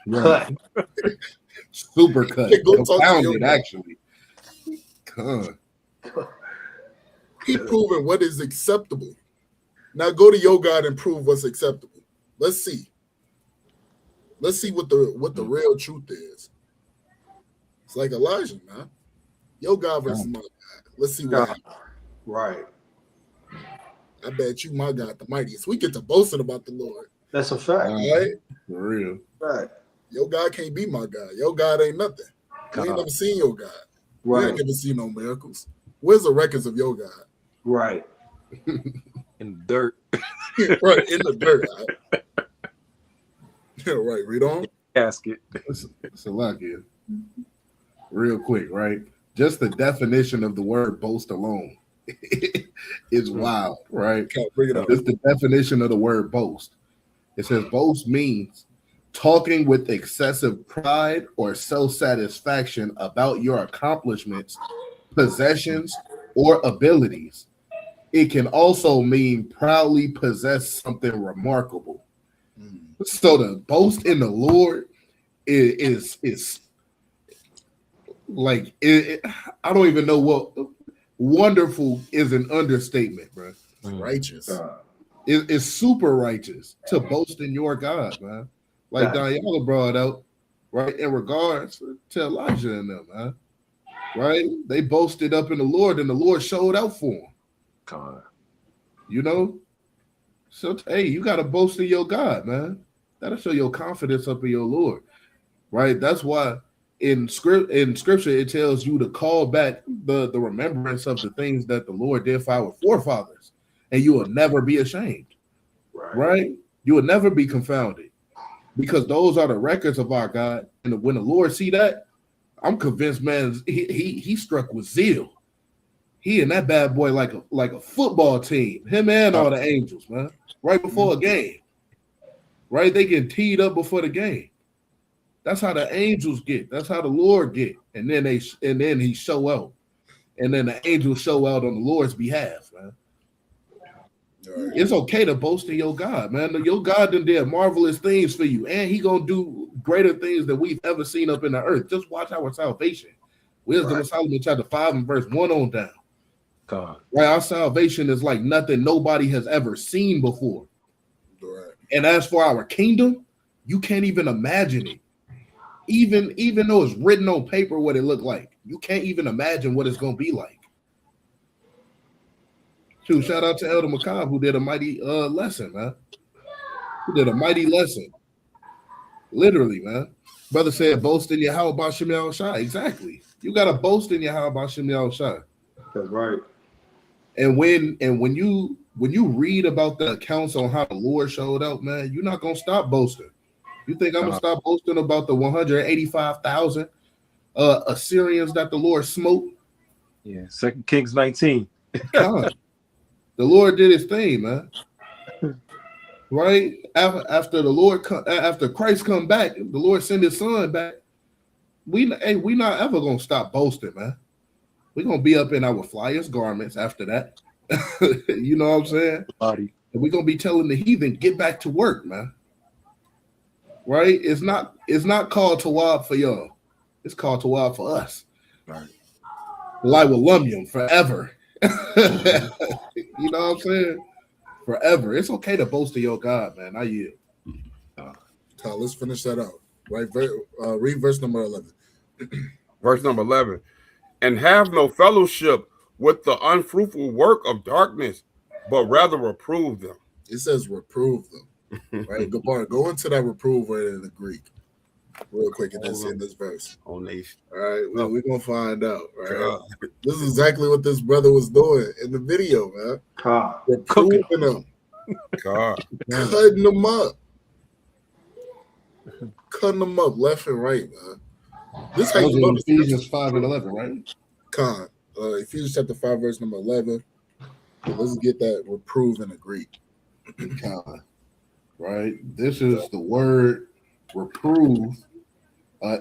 Right. Super cut. Go talk to your Confounded, God. actually. God. He proving what is acceptable. Now go to your God and prove what's acceptable. Let's see. Let's see what the real truth is. It's like Elijah, man. Your God versus my God. Let's see what happens. Right. I bet you my God the mightiest. We get to boasting about the Lord. That's a fact. Right? For real. Right. Your God can't be my God. Your God ain't nothing. We ain't never seen your God. We ain't never seen no miracles. Where's the records of your God? Right. In the dirt. Right, in the dirt. Right, read on. Casket. It's a lot here. Real quick, right? Just the definition of the word boast alone is wild, right? Bring it up. Just the definition of the word boast. It says boast means talking with excessive pride or self-satisfaction about your accomplishments, possessions, or abilities. It can also mean proudly possess something remarkable. So the boast in the Lord is like it, I don't even know what wonderful is an understatement, bro. Righteous. It's super righteous to boast in your God, man. Like Daniela brought out, right, in regards to Elijah and them, man. Right? They boasted up in the Lord, and the Lord showed out for them. God. You know? So, hey, you got to boast in your God, man. That'll show your confidence up in your Lord. Right? That's why in scripture, it tells you to call back the remembrance of the things that the Lord did for our forefathers, and you will never be ashamed. Right? You will never be confounded, because those are the records of our God. And when the Lord see that, I'm convinced, man. He struck with zeal. He and that bad boy like a football team. Him and all the angels, man. Right before a game, right? They get teed up before the game. That's how the angels get. That's how the Lord get. And then he show out, and then the angels show out on the Lord's behalf, man. Right. It's okay to boast in your God, man. Your God done did marvelous things for you, and he gonna do greater things than we've ever seen up in the earth. Just watch our salvation. Wisdom of Solomon chapter 5 and verse 1 on down. God. Right, our salvation is like nothing nobody has ever seen before. Right. And as for our kingdom, you can't even imagine it. Even though it's written on paper what it looked like, you can't even imagine what it's gonna be like. Shoot, shout out to Elder McCobb who did a mighty lesson, man. Who did a mighty lesson. Literally, man. Brother said, boast in your how about Shem Shai. Exactly. You gotta boast in your how about Shem Shai. That's right. And when you read about the accounts on how the Lord showed up, man, you're not gonna stop boasting. You think I'm gonna stop boasting about the 185,000 Assyrians that the Lord smote? Yeah, 2 Kings 19. God. The Lord did his thing, man. Right? After Christ come back, the Lord send his son back. We not ever gonna stop boasting, man. We're gonna be up in our flyest garments after that. You know what I'm saying? And we're gonna be telling the heathen, get back to work, man. Right? It's not called Tawab for y'all. It's called Tawab for us. Right. Liwalumyum forever. You know what I'm saying? Forever. It's okay to boast of your God, man. I yield. Let's finish that out. Right, read verse number 11. Verse number 11. And have no fellowship with the unfruitful work of darkness, but rather reprove them. It says reprove them. Right? Go into that reprove word in the Greek real quick in this verse. Oh, nation. All right, we're gonna find out. Right, this is exactly what this brother was doing in the video, man. Reproving them, cutting them up, left and right, man. This how you know Ephesians 5 and 11, right? Ephesians chapter 5, verse number 11. Let's get that reprove in the Greek. Right, this is the word reprove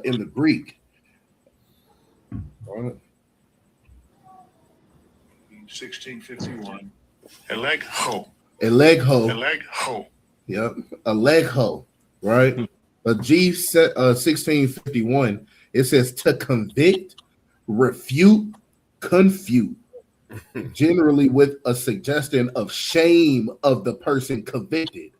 in the Greek. 1651. Elegho. Yep, Elegho. Right. A G 1651. It says to convict, refute, confute. Generally with a suggestion of shame of the person convicted.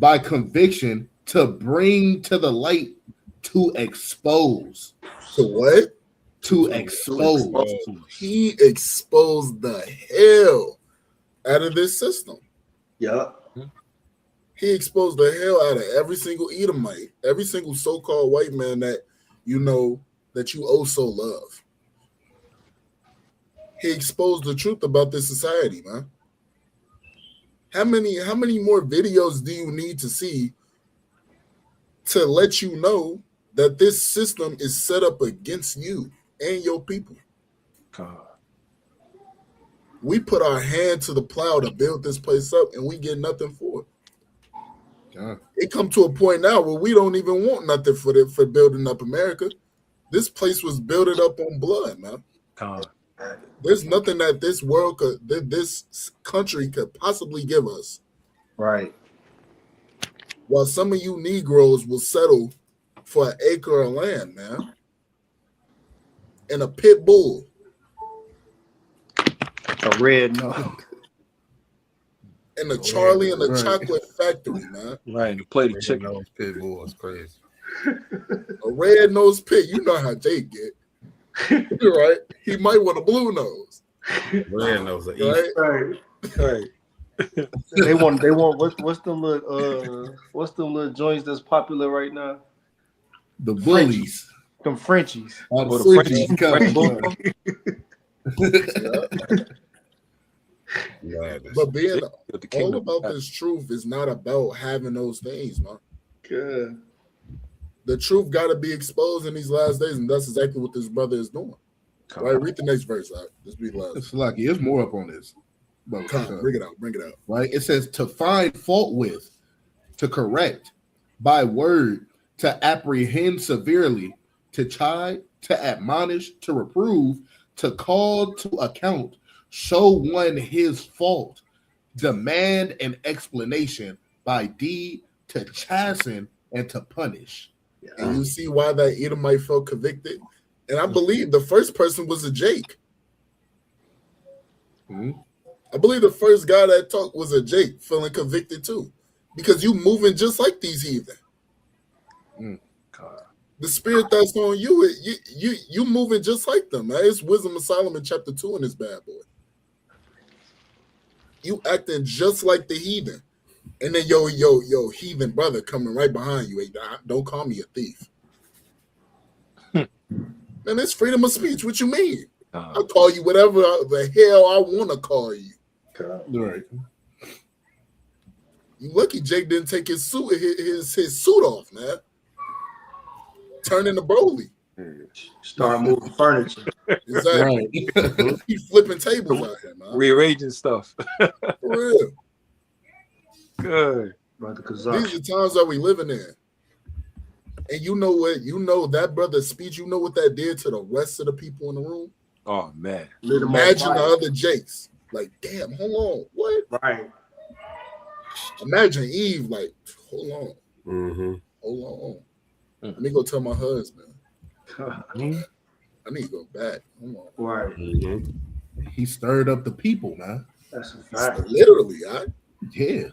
By conviction, to bring to the light, to expose. To what? To expose. He exposed the hell out of this system. Yeah. He exposed the hell out of every single Edomite, every single so-called white man that you know that you also love. He exposed the truth about this society, man. How many more videos do you need to see to let you know that this system is set up against you and your people? God. We put our hand to the plow to build this place up, and we get nothing for it. God. It come to a point now where we don't even want nothing for building up America. This place was built up on blood, man. God. There's nothing that this world this country could possibly give us. Right. While some of you Negroes will settle for an acre of land, man, and a pit bull, a red nose, and a Charlie and the Chocolate Factory, man. Right, and a plate of chicken. Pit bull is crazy. A red-nosed pit, you know how they get. You're right. He might want a blue nose. Red nose, right. They want what's the little joints that's popular right now? The bullies. Them Frenchies. The But being all about this truth is not about having those things, man. Good. The truth got to be exposed in these last days, and that's exactly what this brother is doing. Right, read the next verse out. Let's be last. It's lucky. There's more up on this. Bring it out. Bring it out. Right. It says to find fault with, to correct, by word, to apprehend severely, to chide, to admonish, to reprove, to call to account, show one his fault, demand an explanation, by deed, to chasten and to punish. And you see why that Edomite felt convicted? And I believe the first person was a Jake. I believe the first guy that talked was a Jake, feeling convicted too. Because you moving just like these heathen. The spirit that's on you, you moving just like them, man. It's Wisdom of Solomon chapter 2 in this bad boy. You acting just like the heathen. And then yo, heathen brother coming right behind you. Hey, don't call me a thief. Man, it's freedom of speech. What you mean? I'll call you whatever the hell I want to call you. Right. You lucky Jake didn't take his suit off, man. Turn into Broly. Start moving furniture. Exactly. Right. Keep flipping tables out here, man. Rearranging stuff. For real. Good. These are times that we living in. And you know what? You know that brother's speech, you know what that did to the rest of the people in the room? Oh, man. Imagine the other Jakes. Like, damn, hold on. What? Right. Imagine Eve, like, hold on. Hold on. Let me go tell my husband. I need to go back. Hold on. Right. He stirred up the people, man. That's a fact. Literally, yeah.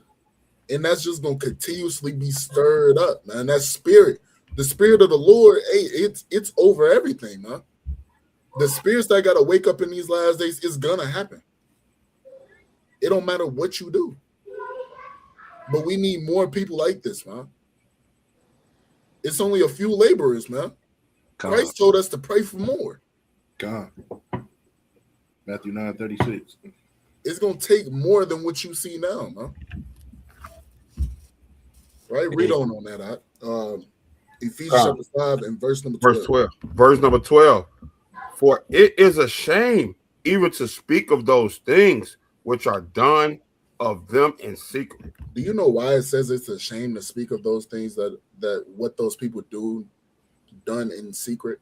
And that's just gonna continuously be stirred up, man. That spirit, the spirit of the Lord, hey, it's over everything, man. The spirits that gotta wake up in these last days is gonna happen. It don't matter what you do. But we need more people like this, man. It's only a few laborers, man. Christ told us to pray for more. God. Matthew 9:36. It's gonna take more than what you see now, man. Right? Read on that. Ephesians chapter 5 and verse number 12. Verse number 12. For it is a shame even to speak of those things which are done of them in secret. Do you know why it says it's a shame to speak of those things that what those people do done in secret?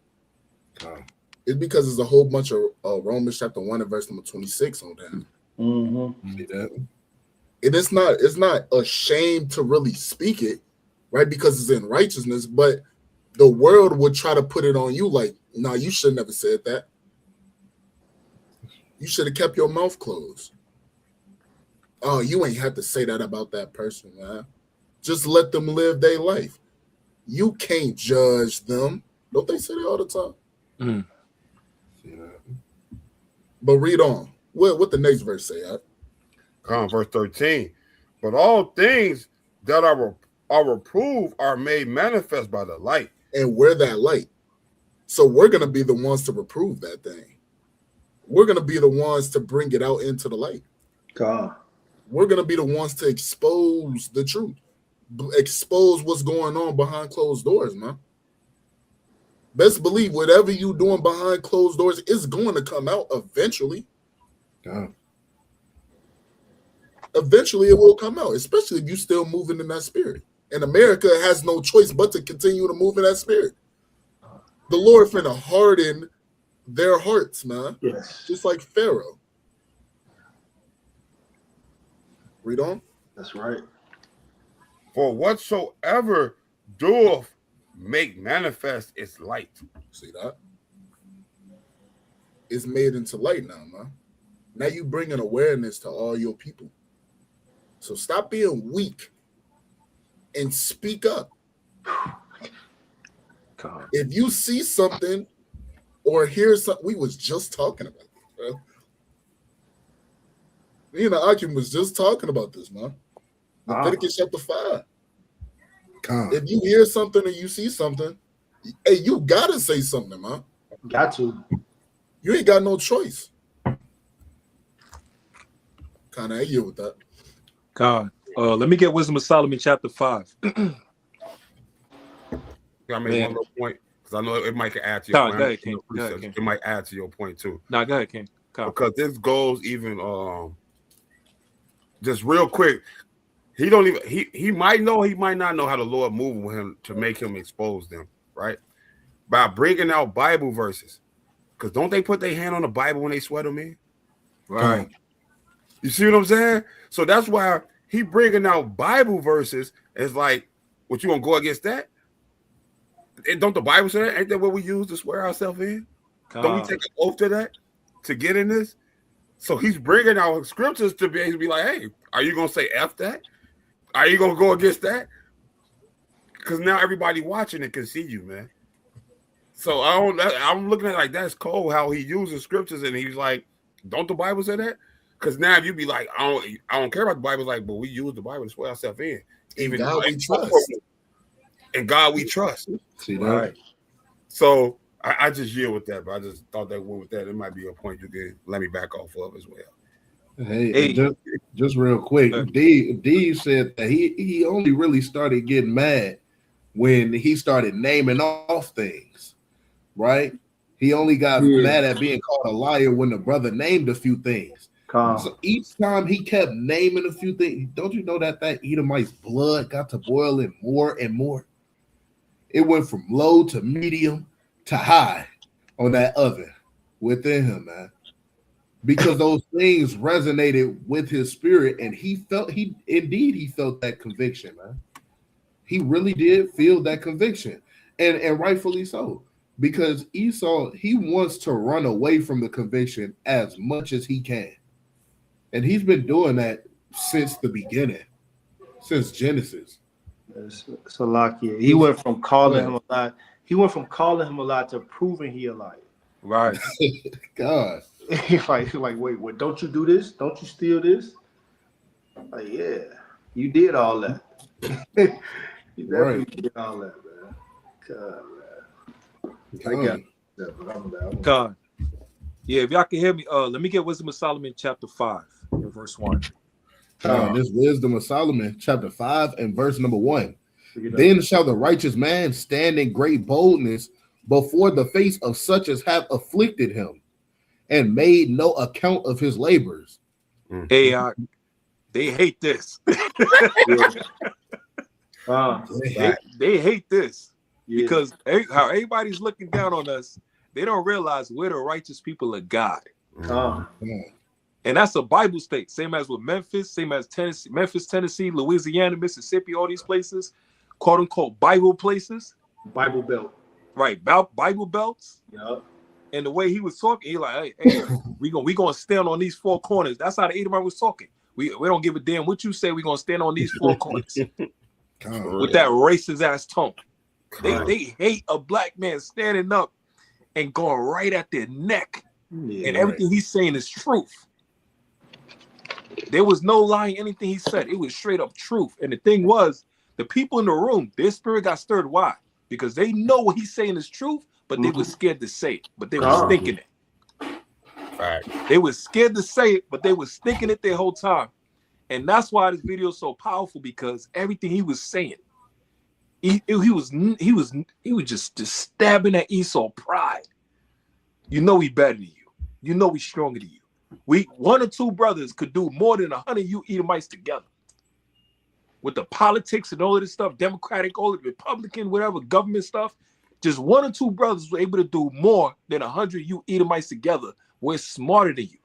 It's because there's a whole bunch of Romans chapter 1 and verse number 26 on that. And it's not a shame to really speak it, right? Because it's in righteousness, but the world would try to put it on you like, no, you should never said that. You should have kept your mouth closed. Oh, you ain't have to say that about that person, man. Just let them live their life. You can't judge them. Don't they say that all the time? But read on. What the next verse say? Verse 13. But all things that are reproved are made manifest by the light. And we're that light. So we're going to be the ones to reprove that thing. We're going to be the ones to bring it out into the light. God. We're going to be the ones to expose the truth. Expose what's going on behind closed doors, man. Best believe whatever you're doing behind closed doors is going to come out eventually. Eventually it will come out, especially if you're still moving in that spirit. And America has no choice but to continue to move in that spirit. The Lord finna harden their hearts, man. Yes. Just like Pharaoh. Read on. That's right. For whatsoever doeth make manifest its light. See that? It's made into light now, man. Now you bring an awareness to all your people. So stop being weak and speak up. God. If you see something or hear something, we was just talking about this, bro. Me and Akim was just talking about this, man. Leviticus chapter 5. If you hear something or you see something, hey, you gotta say something, man. Got to. You ain't got no choice. Kind of you with that. God. Let me get Wisdom of Solomon chapter 5. Can I make one little point? Because I know it might add to your point. Go ahead, King. It might add to your point too. Nah, go ahead, King. Because this goes even just real quick. He don't even he might know, he might not know how the Lord moved with him to make him expose them, right? By bringing out Bible verses. Because don't they put their hand on the Bible when they sweat them in? Right. You see what I'm saying? So that's why he bringing out Bible verses. It's like, what, you gonna go against that? And don't the Bible say that? Ain't that what we use to swear ourselves in? Don't we take an oath to that to get in this? So he's bringing out scriptures to be able to be like, hey, are you gonna say F that? Are you gonna go against that? Because now everybody watching it can see you, man. So I'm looking at it like, that's cold how he uses scriptures, and he's like, don't the Bible say that? Because now if you be like, I don't care about the Bible, like, but we use the Bible to swear ourselves in. Even God we trust. And God we trust. See that? Right. So I just yield with that, but I just thought that went with that. It might be a point you can let me back off of as well. Hey. Just real quick, D said that he only really started getting mad when he started naming off things, right? He only got mad at being called a liar when the brother named a few things. So each time he kept naming a few things, don't you know that Edomite's blood got to boiling more and more? It went from low to medium to high on that oven within him, man. Because those things resonated with his spirit, and he felt that conviction, man. He really did feel that conviction, and rightfully so. Because Esau, he wants to run away from the conviction as much as he can. And he's been doing that since the beginning, since Genesis. Salakia. He went from calling him a lie. He went from calling him a lie to proving he a liar. Right. God. like, wait, what? Don't you do this? Don't you steal this? Like, yeah, you did all that. You definitely did all that, man. God, man. I got that. God. Yeah, if y'all can hear me, let me get Wisdom of Solomon chapter 5 and verse 1. This Wisdom of Solomon chapter 5 and verse number 1. Then shall the righteous man stand in great boldness before the face of such as have afflicted him, and made no account of his labors. Hey, they hate this. They hate this because how everybody's looking down on us. They don't realize we're the righteous people of God. And that's a Bible state, same as with Memphis, same as Tennessee, Memphis, Tennessee, Louisiana, Mississippi, all these places, quote unquote Bible places. Bible belt. Right, Bible belts. Yeah. And the way he was talking, he like, hey, we gonna stand on these four corners. That's how the Edomite was talking. We don't give a damn what you say. We're gonna stand on these four corners with that racist ass tone. They hate a black man standing up and going right at their neck, and everything he's saying is truth. There was no lying anything he said. It was straight up truth. And the thing was, the people in the room, their spirit got stirred. Why? Because they know what he's saying is truth, but they were scared to say it. But they was thinking it. Right. They were scared to say it, but they was thinking it their whole time. And that's why this video is so powerful, because everything he was saying, he was just stabbing at Esau pride. You know he better than you. You know he's stronger than you. One or two brothers could do more than 100 you Edomites together. With the politics and all of this stuff, Democratic, all the Republican, whatever, government stuff, just one or two brothers were able to do more than 100 you Edomites together. We're smarter than you.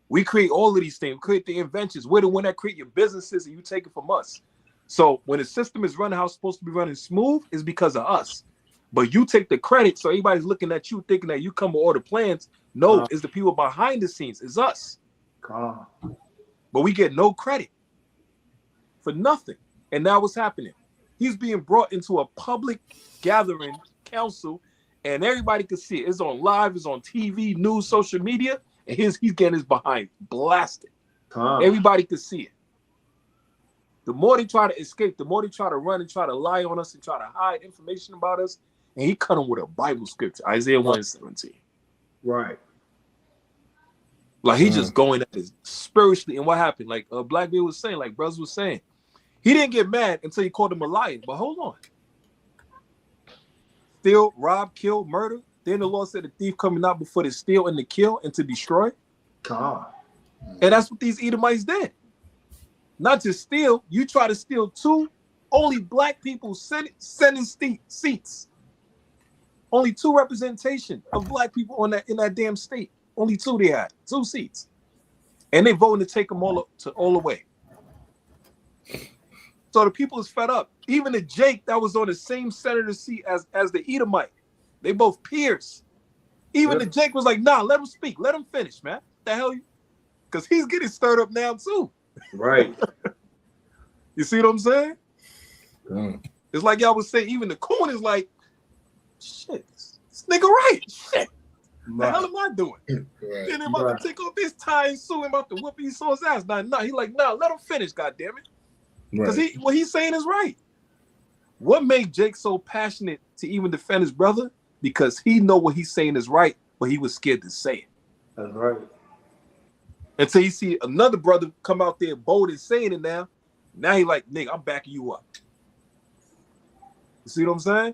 We create all of these things, create the inventions. We're the one that create your businesses, and you take it from us. So when the system is running how it's supposed to be running smooth, it's because of us. But you take the credit, so everybody's looking at you thinking that you come with all the plans. No, it's the people behind the scenes. It's us. But we get no credit for nothing. And now what's happening? He's being brought into a public gathering council, and everybody can see it. It's on live, it's on TV, news, social media, and he's getting his behind blasted. Everybody can see it. The more they try to escape, the more they try to run and try to lie on us and try to hide information about us. And he cut him with a Bible scripture, Isaiah 1:17. Right. Like he just going at it spiritually. And what happened? Like Black Bear was saying, like brothers was saying, he didn't get mad until he called him a liar. But hold on. steal, rob, kill, murder. Then the Lord said the thief coming out before to steal and to kill and to destroy. God. And that's what these Edomites did. Not just steal. You try to steal two, only black people Senate seats. Only 2 representation of black people in that damn state. Only 2 they had, 2 seats. And they voting to take them all away. So the people is fed up. Even the Jake that was on the same senator seat as the Edomite, they both peers. Even the Jake was like, nah, let him speak. Let him finish, man. What the hell? Because he's getting stirred up now too. Right. You see what I'm saying? Yeah. It's like y'all was saying, even the coon is like, shit, this nigga right. Shit. What the hell am I doing? Right. Then I'm about to take off this tie and sue him about to whoop Esau's ass. Nah, he like, nah, let him finish, goddammit. Because what he's saying is right. What made Jake so passionate to even defend his brother? Because he know what he's saying is right, but he was scared to say it. That's right. Until you see another brother come out there bold and saying it now. Now he like, nigga, I'm backing you up. You see what I'm saying?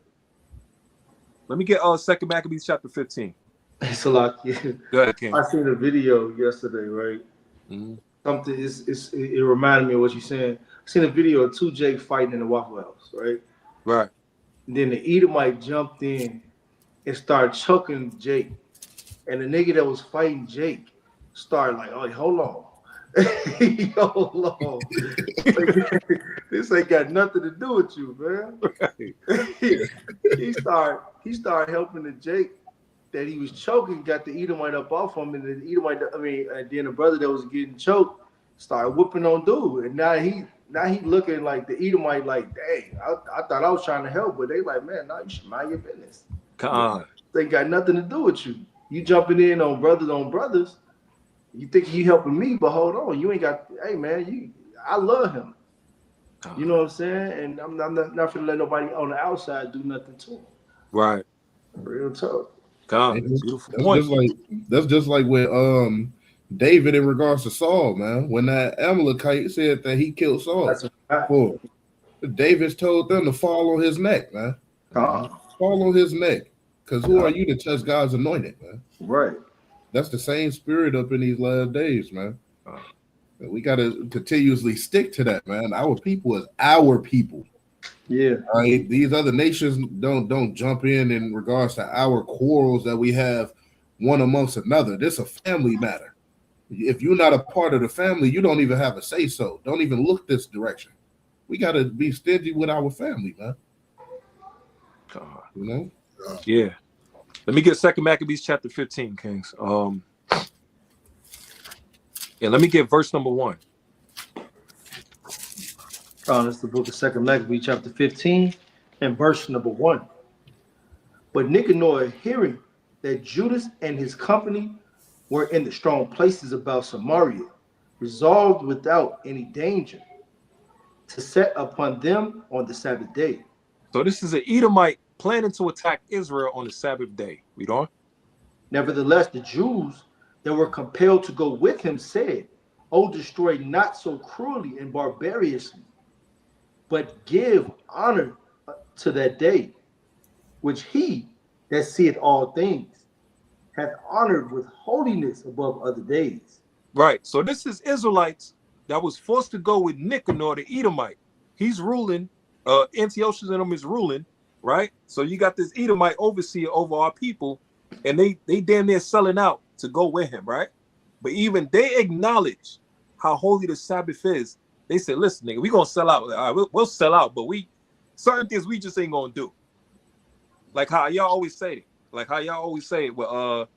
Let me get 2 Maccabees chapter 15. It's a lot. Yeah. Go ahead, King. I seen a video yesterday, right? Mm-hmm. Something it reminded me of what you're saying. I seen a video of 2 Jake fighting in the Waffle House, right? Right. And then the Edomite jumped in and started choking Jake. And the nigga that was fighting Jake started like, oh, hold on. Hold on. This ain't got nothing to do with you, man. Right. he started helping the Jake that he was choking, got the Edomite up off him, and the Edomite, and then the brother that was getting choked started whooping on dude. And now he looking like the Edomite like, dang, I thought I was trying to help, but they like, man, no, you should mind your business. Come on. They got nothing to do with you. You jumping in on brothers. You think you helping me, but hold on, you ain't got. Hey man, I love him. You know what I'm saying? And I'm not gonna let nobody on the outside do nothing to him. Right. Real tough. God, beautiful point. That's just like with David in regards to Saul, man. When that Amalekite said that he killed Saul, David told them to fall on his neck, man. Fall on his neck, because who are you to touch God's anointed, man? Right. That's the same spirit up in these last days, man. We got to continuously stick to that, man. Our people is our people. Yeah. Right? These other nations don't jump in regards to our quarrels that we have one amongst another. This is a family matter. If you're not a part of the family, you don't even have a say so. Don't even look this direction. We got to be stingy with our family, man. You know? Yeah. Let me get 2 Maccabees chapter 15, Kings. Yeah, let me get verse number 1. That's the book of 2 Maccabees chapter 15 and verse number 1. But Nicanor, hearing that Judas and his company were in the strong places about Samaria, resolved without any danger to set upon them on the Sabbath day. So this is an Edomite planning to attack Israel on the Sabbath day. Read on. Nevertheless, the Jews that were compelled to go with him said, "O destroy not so cruelly and barbarously, but give honor to that day, which he that seeth all things hath honored with holiness above other days." Right. So this is Israelites that was forced to go with Nicanor, the Edomite. He's ruling. Antiochus and them is ruling. Right. So you got this Edomite overseer over our people, and they damn near selling out to go with him. Right. But even they acknowledge how holy the Sabbath is. They said, listen, nigga, we gonna sell out. All right, we'll sell out, but certain things we just ain't gonna do. Like how y'all always say it. Like how y'all always say it with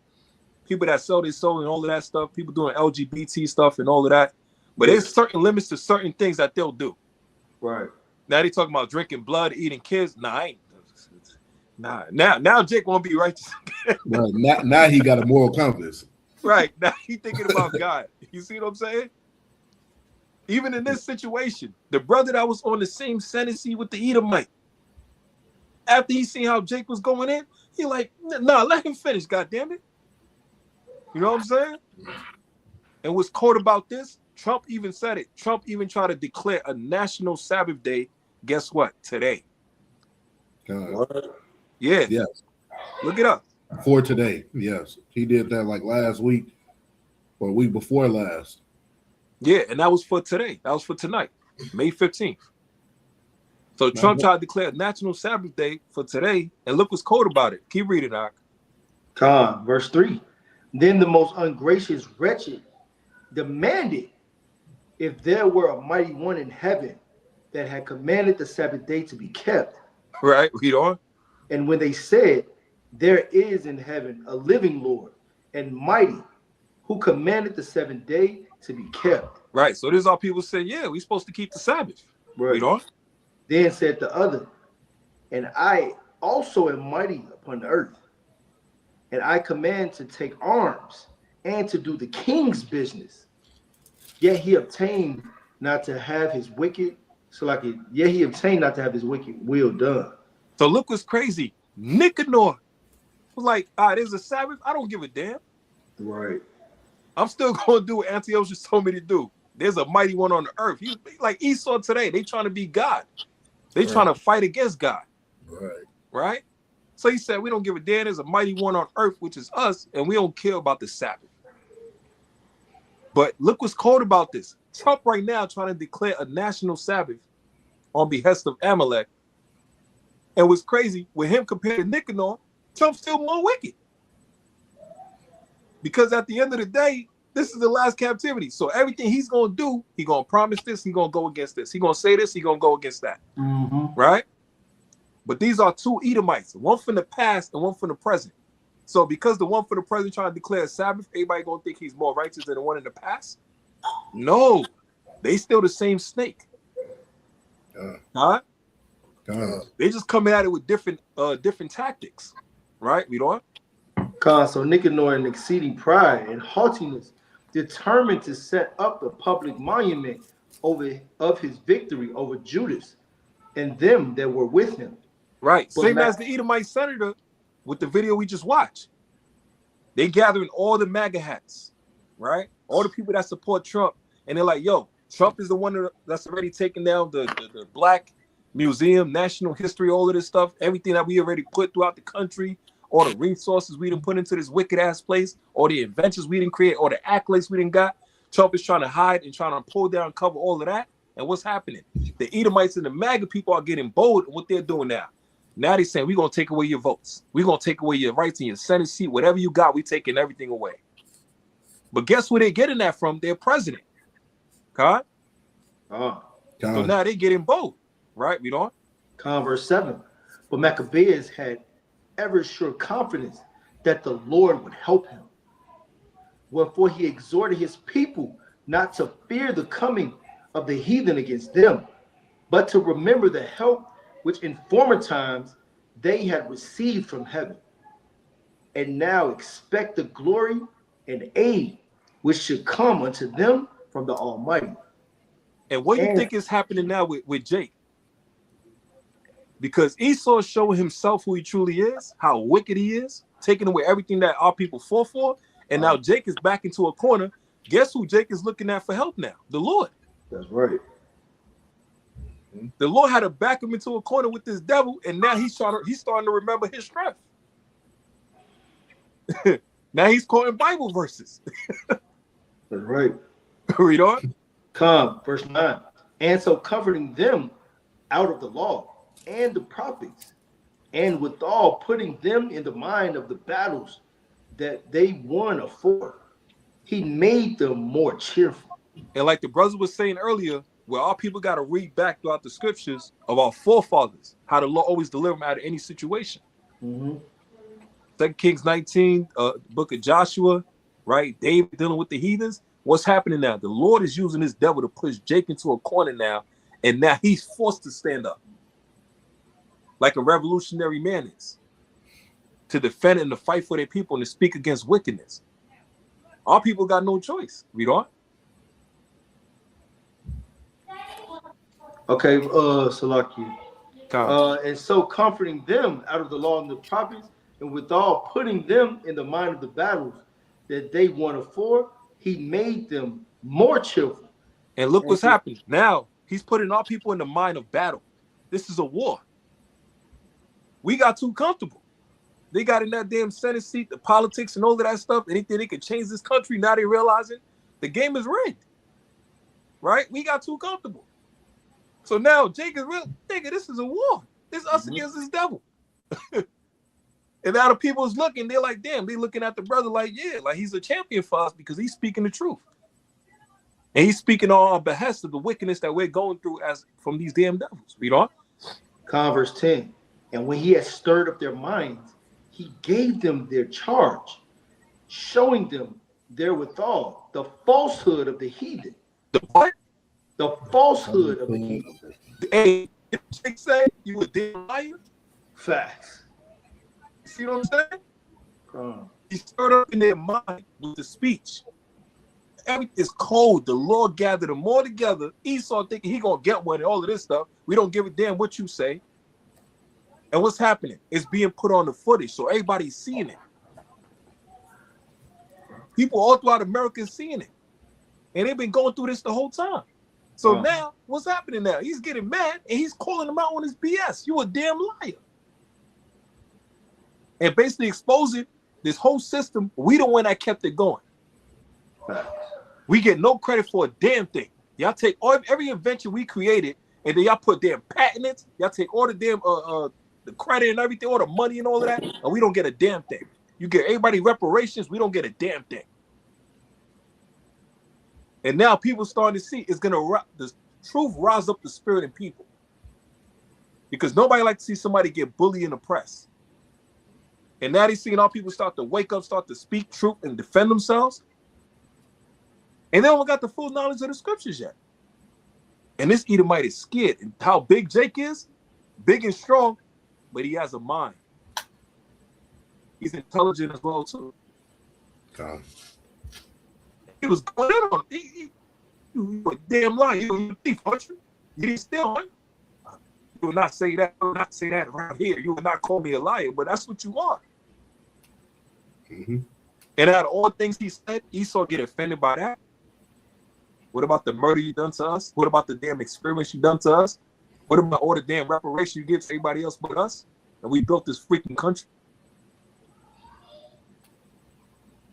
people that sell their soul and all of that stuff, people doing LGBT stuff and all of that. But there's certain limits to certain things that they'll do. Right. Now they talking about drinking blood, eating kids. Nah, I ain't. Nah. Now Jake won't be righteous. Well, now he got a moral compass. Right. Now he thinking about God. You see what I'm saying? Even in this situation, the brother that was on the same Senate seat with the Edomite, after he seen how Jake was going in, he like, nah, let him finish, goddammit. You know what I'm saying? And what's cold about this, Trump even said it. Trump even tried to declare a national Sabbath day. Guess what? Today. God. Yeah. Yes. Look it up. For today. Yes. He did that like last week or week before last. Yeah, and that was for today. That was for tonight, May 15th. So Trump tried to declare a national Sabbath day for today, and look what's cold about it. Keep reading, Doc. Verse 3. Then the most ungracious wretched demanded if there were a mighty one in heaven that had commanded the Sabbath day to be kept. Right, read on. And when they said, there is in heaven a living Lord and mighty, who commanded the seventh day to be kept. Right, so this is all people say, yeah, we're supposed to keep the Sabbath. Right. Read on. Then said the other, and I also am mighty upon the earth, and I command to take arms and to do the king's business. Yet he obtained not to have his wicked, yet he obtained not to have his wicked will done. So look what's crazy. Nicanor was like, there's a Sabbath. I don't give a damn. Right. I'm still going to do what Antiochus told me to do. There's a mighty one on the earth. He like Esau today. They trying to be God. They trying to fight against God. Right. Right? So he said, we don't give a damn. There's a mighty one on earth, which is us, and we don't care about the Sabbath. But look what's cold about this. Trump right now trying to declare a national Sabbath on behest of Amalek. And what's crazy, with him compared to Nicanor, Trump's still more wicked. Because at the end of the day, this is the last captivity. So everything he's going to do, he's going to promise this, he's going to go against this. He's going to say this, he's going to go against that. Mm-hmm. Right? But these are two Edomites, one from the past and one from the present. So because the one for the present trying to declare a Sabbath, everybody going to think he's more righteous than the one in the past? No. They still the same snake. They just coming at it with different tactics. Right? We don't? So Nicanor, in exceeding pride and haughtiness, determined to set up a public monument of his victory over Judas and them that were with him. Right. Same as the Edomite senator with the video we just watched. They gathering all the MAGA hats, right? All the people that support Trump. And they're like, yo, Trump is the one that's already taken down the Black Museum, national history, all of this stuff, everything that we already put throughout the country, all the resources we didn't put into this wicked ass place, all the inventions we didn't create, all the accolades we didn't got. Trump is trying to hide and trying to pull down and cover all of that. And what's happening? The Edomites and the MAGA people are getting bold in what they're doing now. Now they're saying, we're going to take away your votes. We're going to take away your rights in your Senate seat. Whatever you got, we're taking everything away. But guess where they're getting that from? Their president. God? So now they're getting bold. Right? We don't? Verse 7. But Maccabeus had ever sure confidence that the Lord would help him. Wherefore he exhorted his people not to fear the coming of the heathen against them, but to remember the help which in former times they had received from heaven, and now expect the glory and aid which should come unto them from the Almighty. And what do you think is happening now with Jake? Because Esau showing himself who he truly is, how wicked he is, taking away everything that our people fought for, and now Jake is back into a corner. Guess who Jake is looking at for help now? The Lord. That's right. The Lord had to back him into a corner with this devil, and now he's starting to remember his strength. Now he's quoting Bible verses. That's right. Read on. Verse 9. And so comforting them out of the law and the prophets, and withal putting them in the mind of the battles that they won afore, he made them more cheerful. And like the brother was saying earlier, where our people got to read back throughout the scriptures of our forefathers, how the Lord always deliver them out of any situation. 2 Kings 19, book of Joshua, right? David dealing with the heathens. What's happening now? The Lord is using this devil to push Jake into a corner now, and now he's forced to stand up like a revolutionary man is, to defend and to fight for their people and to speak against wickedness. Our people got no choice. Read on. Okay, Salaki. And so comforting them out of the law and the prophets, and withal putting them in the mind of the battles that they won afore, he made them more cheerful. And look what's happening. Now, he's putting our people in the mind of battle. This is a war. We got too comfortable. They got in that damn Senate seat, the politics and all of that stuff. Anything they could change this country. Now they realizing the game is rigged. Right? We got too comfortable. So now Jake is real. Nigga, this is a war. This is us against this devil. And now the people's looking, they're like, damn, they looking at the brother like, yeah, like he's a champion for us because he's speaking the truth. And he's speaking on our behest of the wickedness that we're going through as from these damn devils. Read on. Verse 10. And when he had stirred up their minds, he gave them their charge, showing them therewithal the falsehood of the heathen. The what? The falsehood of the heathen. Hey, Jake say you a damn liar? Facts. See what I'm saying? He stirred up in their mind with the speech. Everything's cold. The Lord gathered them all together. Esau thinking he gonna get one and all of this stuff. We don't give a damn what you say. And what's happening? It's being put on the footage, so everybody's seeing it. People all throughout America is seeing it. And they've been going through this the whole time. So now, what's happening now? He's getting mad and he's calling them out on his BS. You a damn liar. And basically exposing this whole system. We the one that kept it going. We get no credit for a damn thing. Y'all take every invention we created, and then y'all put damn patents. Y'all take all the damn the credit and everything, all the money and all of that, and we don't get a damn thing. You get everybody reparations, we don't get a damn thing. And now people starting to see it's gonna the truth rise up the spirit in people, because nobody like to see somebody get bullied and oppressed. And now they're seeing all people start to wake up, start to speak truth and defend themselves. And they don't got the full knowledge of the scriptures yet. And this Edomite is scared. And how big Jake is, big and strong, but he has a mind. He's intelligent as well, too. He was going in on him. You a damn liar. You a thief, aren't you? You didn't steal, huh? You will not say that. You will not say that around here. You will not call me a liar, but that's what you are. Mm-hmm. And out of all things he said, Esau get offended by that. What about the murder you done to us? What about the damn experiments you done to us? What about all the damn reparations you give to everybody else but us? And we built this freaking country.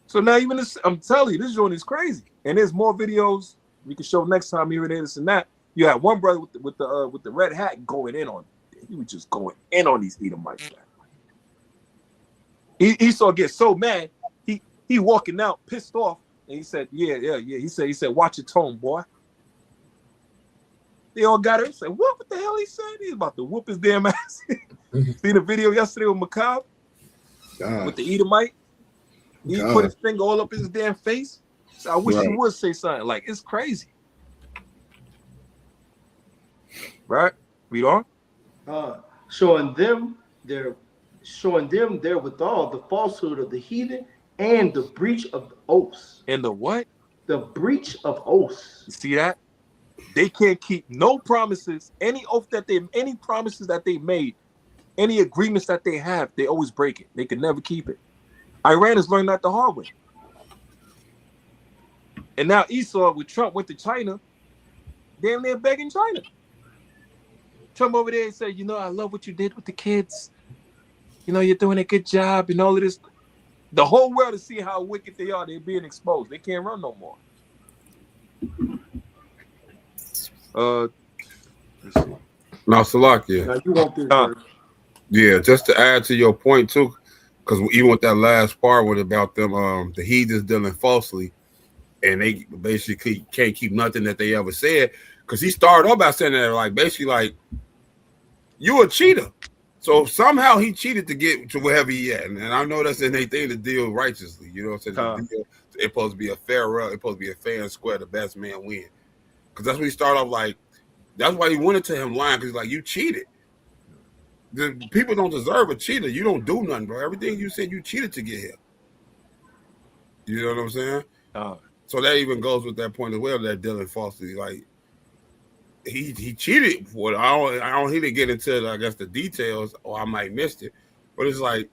So now even this, I'm telling you, this joint is crazy. And there's more videos we can show next time here and there, this and that. You had one brother with the red hat going in on it. He was just going in on these Edomites. Esau gets so mad, he walking out pissed off, and he said, yeah. He said, watch your tone, boy. They all got it. He said, what the hell he said? He's about to whoop his damn ass. Seen the video yesterday with Macabre? With the Edomite? He put his finger all up his damn face. So I wish he would say something. Like, it's crazy. Right? Read on. Showing them therewithal the falsehood of the heathen and the breach of the oaths. And the what? The breach of oaths. You see that? They can't keep no promises. Any promises that they made, any agreements that they have, they always break it. They can never keep it. Iran has learned that the hard way. And now Esau with Trump went to China, damn near begging China. Trump over there said, I love what you did with the kids. You're doing a good job and all of this. The whole world is seeing how wicked they are. They're being exposed. They can't run no more. Now, Salakia. Now you want this, yeah, just to add to your point too, because even with that last part with about them, the heathens dealing falsely, and they basically can't keep nothing that they ever said, because he started off by saying that, like, basically, like, you a cheater. So somehow he cheated to get to wherever he at, and I know that's in their thing to deal righteously. You know what I'm saying? It's supposed to be a fair, it's supposed to be a fair and square. The best man win, because that's what he started off like. That's why he went into him lying, because like, you cheated. The people don't deserve a cheater. You don't do nothing, bro. Everything you said, you cheated to get here. You know what I'm saying? So that even goes with that point as well. That dealing falsely, like. He cheated for it. He didn't get into, I guess, the details, or I might missed it. But it's like,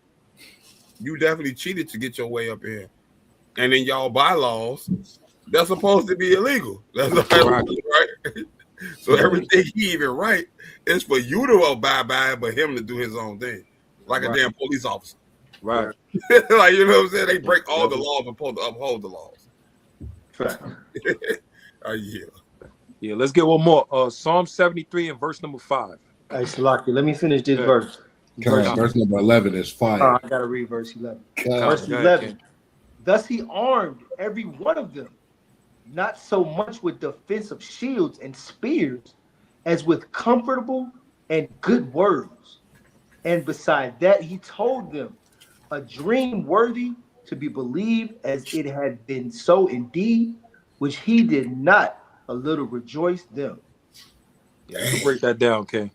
you definitely cheated to get your way up here. And in y'all bylaws, that's supposed to be illegal. That's right. So everything he even write is for you to abide by it, but him to do his own thing. like a damn police officer. Right. Like, you know what I'm saying? They break all the laws and supposed to uphold the laws. Yeah. Yeah, let's get one more. Psalm 73 and verse number 5. Hey, Salaki, let me finish this verse. Verse number 11 is fire. I gotta read verse 11. God. Verse 11. Thus he armed every one of them, not so much with defensive shields and spears, as with comfortable and good words. And beside that, he told them a dream worthy to be believed, as it had been so indeed, which he did not a little rejoice them. Yeah, you can break that down, King.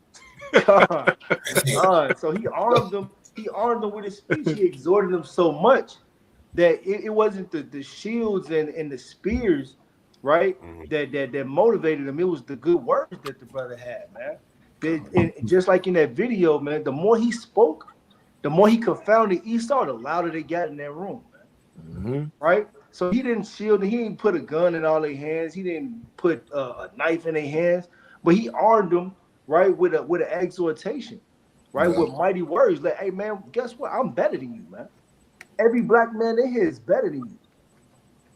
So he armed them. He armed them with his speech. He exhorted them so much that it wasn't the shields and the spears, right? That motivated him. It was the good words that the brother had, man. And just like in that video, man, the more he spoke, the more he confounded Esau, the louder they got in that room, man. Right? So he didn't shield, he didn't put a gun in all their hands, he didn't put a knife in their hands, but he armed them, right, with an exhortation, right, with mighty words. Like, hey, man, guess what? I'm better than you, man. Every black man in here is better than you,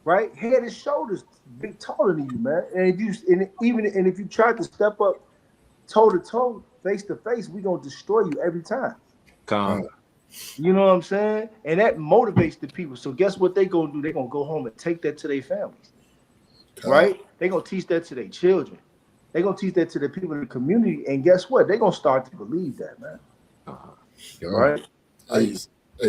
right? Head and shoulders big taller than you, man. And if you try to step up toe to toe, face to face, we gonna destroy you every time. You know what I'm saying? And that motivates the people. So guess what they gonna do? They gonna go home and take that to their families, right? They gonna teach that to their children. They gonna teach that to the people in the community. And guess what? They gonna start to believe that, man. Right? Hey,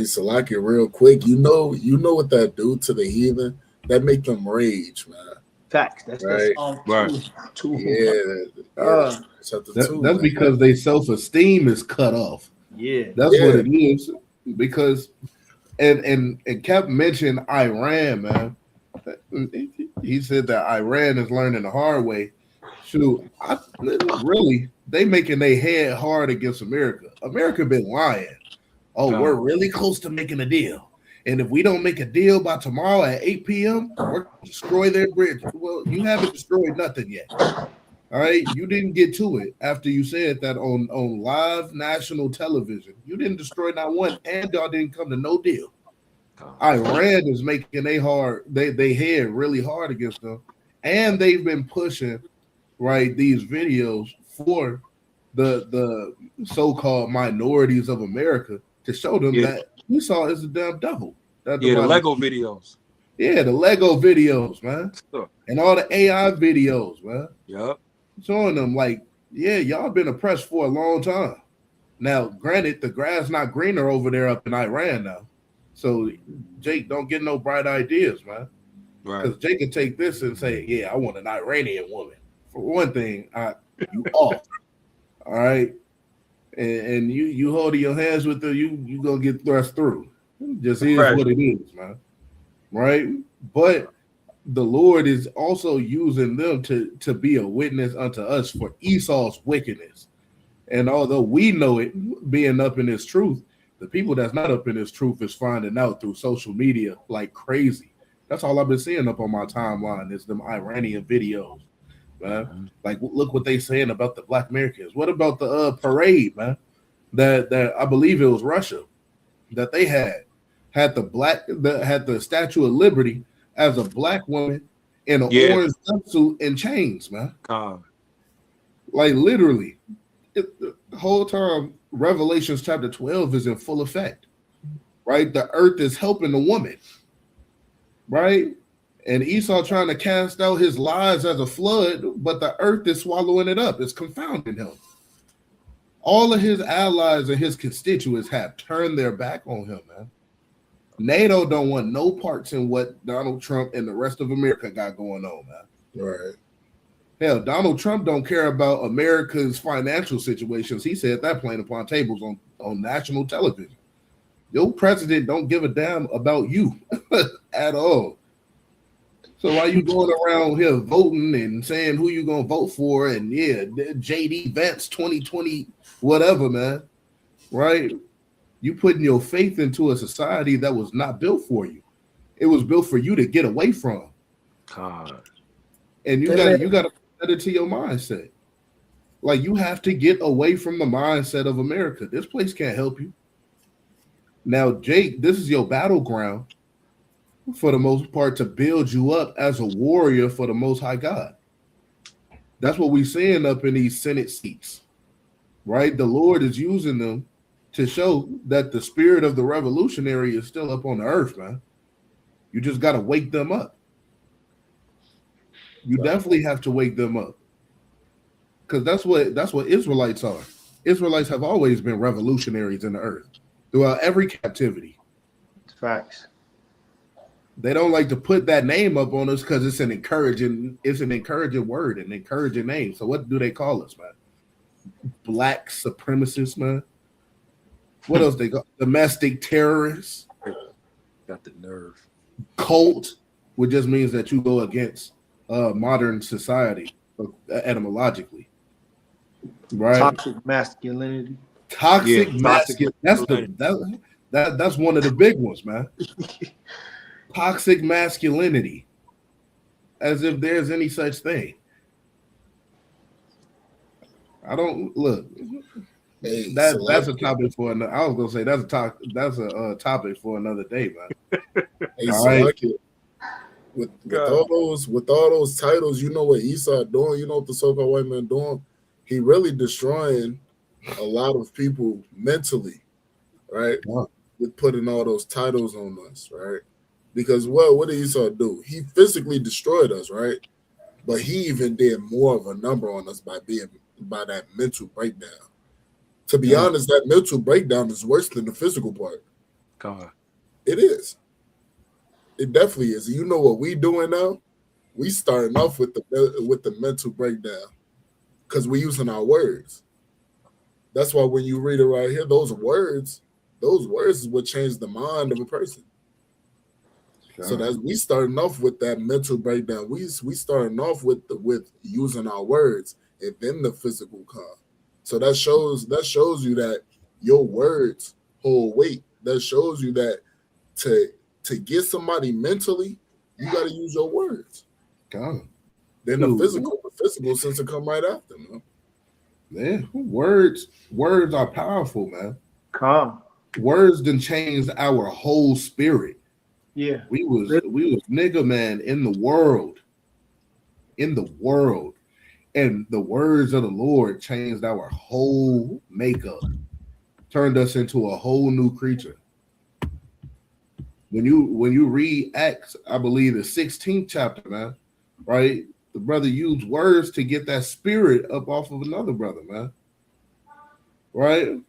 Salaki, real quick, you know what that do to the heathen? That make them rage, man. Facts. That's right. That's because their self-esteem is cut off. Yeah, that's what it is. Because and Cap mentioned Iran, man. He said that Iran is learning the hard way. Shoot, really, they making their head hard against America. America been lying. Oh, we're really close to making a deal. And if we don't make a deal by tomorrow at 8 p.m., we're going to destroy their bridge. Well, you haven't destroyed nothing yet. All right? You didn't get to it after you said that on live national television. You didn't destroy not one, and y'all didn't come to no deal. Iran is making they head really hard against them. And they've been pushing, right, these videos for the so-called minorities of America to show them that Esau is a damn devil. The Lego videos. Yeah, the Lego videos, man. And all the AI videos, man. Yep. Showing them like, yeah, y'all been oppressed for a long time. Now, granted, the grass not greener over there up in Iran now. So, Jake, don't get no bright ideas, man. Right. Because Jake can take this and say, yeah, I want an Iranian woman. For one thing, you off. All right. And you holding your hands with her, you gonna get thrust through. Just is what it is, man. Right? But the Lord is also using them to be a witness unto us for Esau's wickedness. And although we know it being up in his truth, the people that's not up in his truth is finding out through social media like crazy. That's all I've been seeing up on my timeline is them Iranian videos. Man. Like, look what they saying about the Black Americans. What about the parade, man? That I believe it was Russia that they had the Statue of Liberty as a black woman in an orange jumpsuit and chains, man. Like literally, the whole time Revelations chapter 12 is in full effect, right? The earth is helping the woman, right? And Esau trying to cast out his lies as a flood, but the earth is swallowing it up. It's confounding him. All of his allies and his constituents have turned their back on him, man. NATO don't want no parts in what Donald Trump and the rest of America got going on, man. Right. Hell, Donald Trump don't care about America's financial situations. He said that playing upon tables on national television. Your president don't give a damn about you at all. So why you going around here voting and saying who you gonna vote for and JD Vance 2020 whatever, man, right? You putting your faith into a society that was not built for you. It was built for you to get away from. And you got to put that into your mindset. Like you have to get away from the mindset of America. This place can't help you. Now, Jake, this is your battleground for the most part to build you up as a warrior for the Most High God. That's what we're seeing up in these Senate seats, right? The Lord is using them to show that the spirit of the revolutionary is still up on the earth, man. You just got to wake them up. You definitely have to wake them up, because that's what Israelites are. Israelites have always been revolutionaries in the earth throughout every captivity. Facts. They don't like to put that name up on us because it's an encouraging word, an encouraging name. So what do they call us, man? Black supremacists, man. What else they call? Domestic terrorists. Got the nerve. Cult, which just means that you go against modern society etymologically, right? Toxic masculinity. Toxic masculinity. That's one of the big ones, man. Toxic masculinity, as if there's any such thing. I don't look. Hey, That's a topic for another. I was gonna say that's a topic for another day, man. Hey, All right. With all those titles, you know what Esau doing? You know what the so-called white man doing? He really destroying a lot of people mentally, right? Yeah. With putting all those titles on us, right? Because what did Esau do? He physically destroyed us, right? But he even did more of a number on us by that mental breakdown. To be honest, that mental breakdown is worse than the physical part. God. It is. It definitely is. You know what we doing now? We starting off with the mental breakdown because we're using our words. That's why when you read it right here, those words is what change the mind of a person. God. So that's we starting off with that mental breakdown. We starting off with using our words, and then the physical come. So that shows you that your words hold weight. That shows you that to get somebody mentally, you got to use your words. God. Then the physical sense will come right after, man. Yeah, words are powerful, man. Calm. Words done changed our whole spirit. Yeah. We was nigga man in the world. And the words of the Lord changed our whole makeup, turned us into a whole new creature. When you read Acts, I believe the 16th chapter, man, right? The brother used words to get that spirit up off of another brother, man. Right?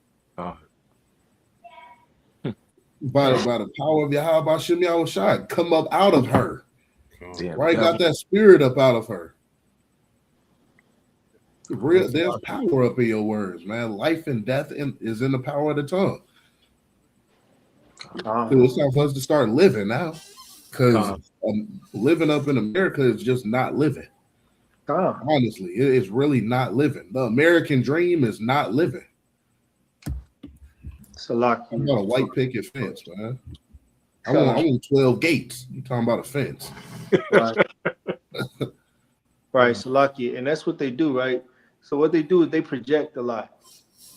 By the power of Yahweh Shem Yahushai, come up out of her. Right? Got that spirit up out of her. There's power up in your words, man. Life and death is in the power of the tongue. So it's time for us to start living now, because living up in America is just not living. Honestly, it's really not living. The American dream is not living. I'm got a white picket fence, man. I want 12 gates. You talking about a fence? Right. Right, Salaki, and that's what they do, right? So what they do is they project a lot,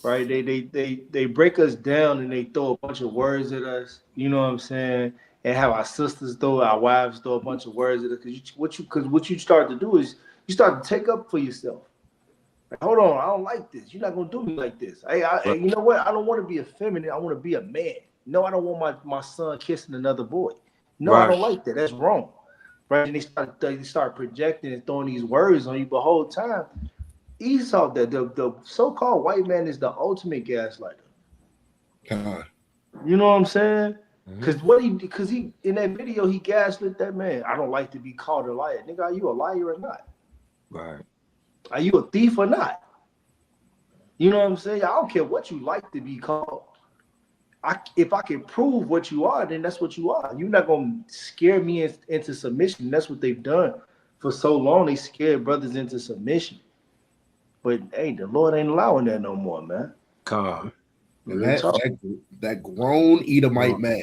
right? They break us down and they throw a bunch of words at us. You know what I'm saying? And have our sisters our wives throw a bunch of words at us. Because what you start to do is you start to take up for yourself. Like, hold on, I don't like this. You're not gonna do me like this. You know what? I don't want to be effeminate. I want to be a man. No, I don't want my son kissing another boy. No, right. I don't like that. That's wrong. Right? And they start projecting and throwing these words on you. But the whole time, Esau, the so-called white man is the ultimate gaslighter. God. You know what I'm saying? Because he in that video he gaslit that man. I don't like to be called a liar. Nigga, are you a liar or not? Right. Are you a thief or not? You know what I'm saying? I don't care what you like to be called. If I can prove what you are, then that's what you are. You're not gonna scare me into submission. That's what they've done for so long. They scared brothers into submission. But hey, the Lord ain't allowing that no more, man. God. That grown Edomite man.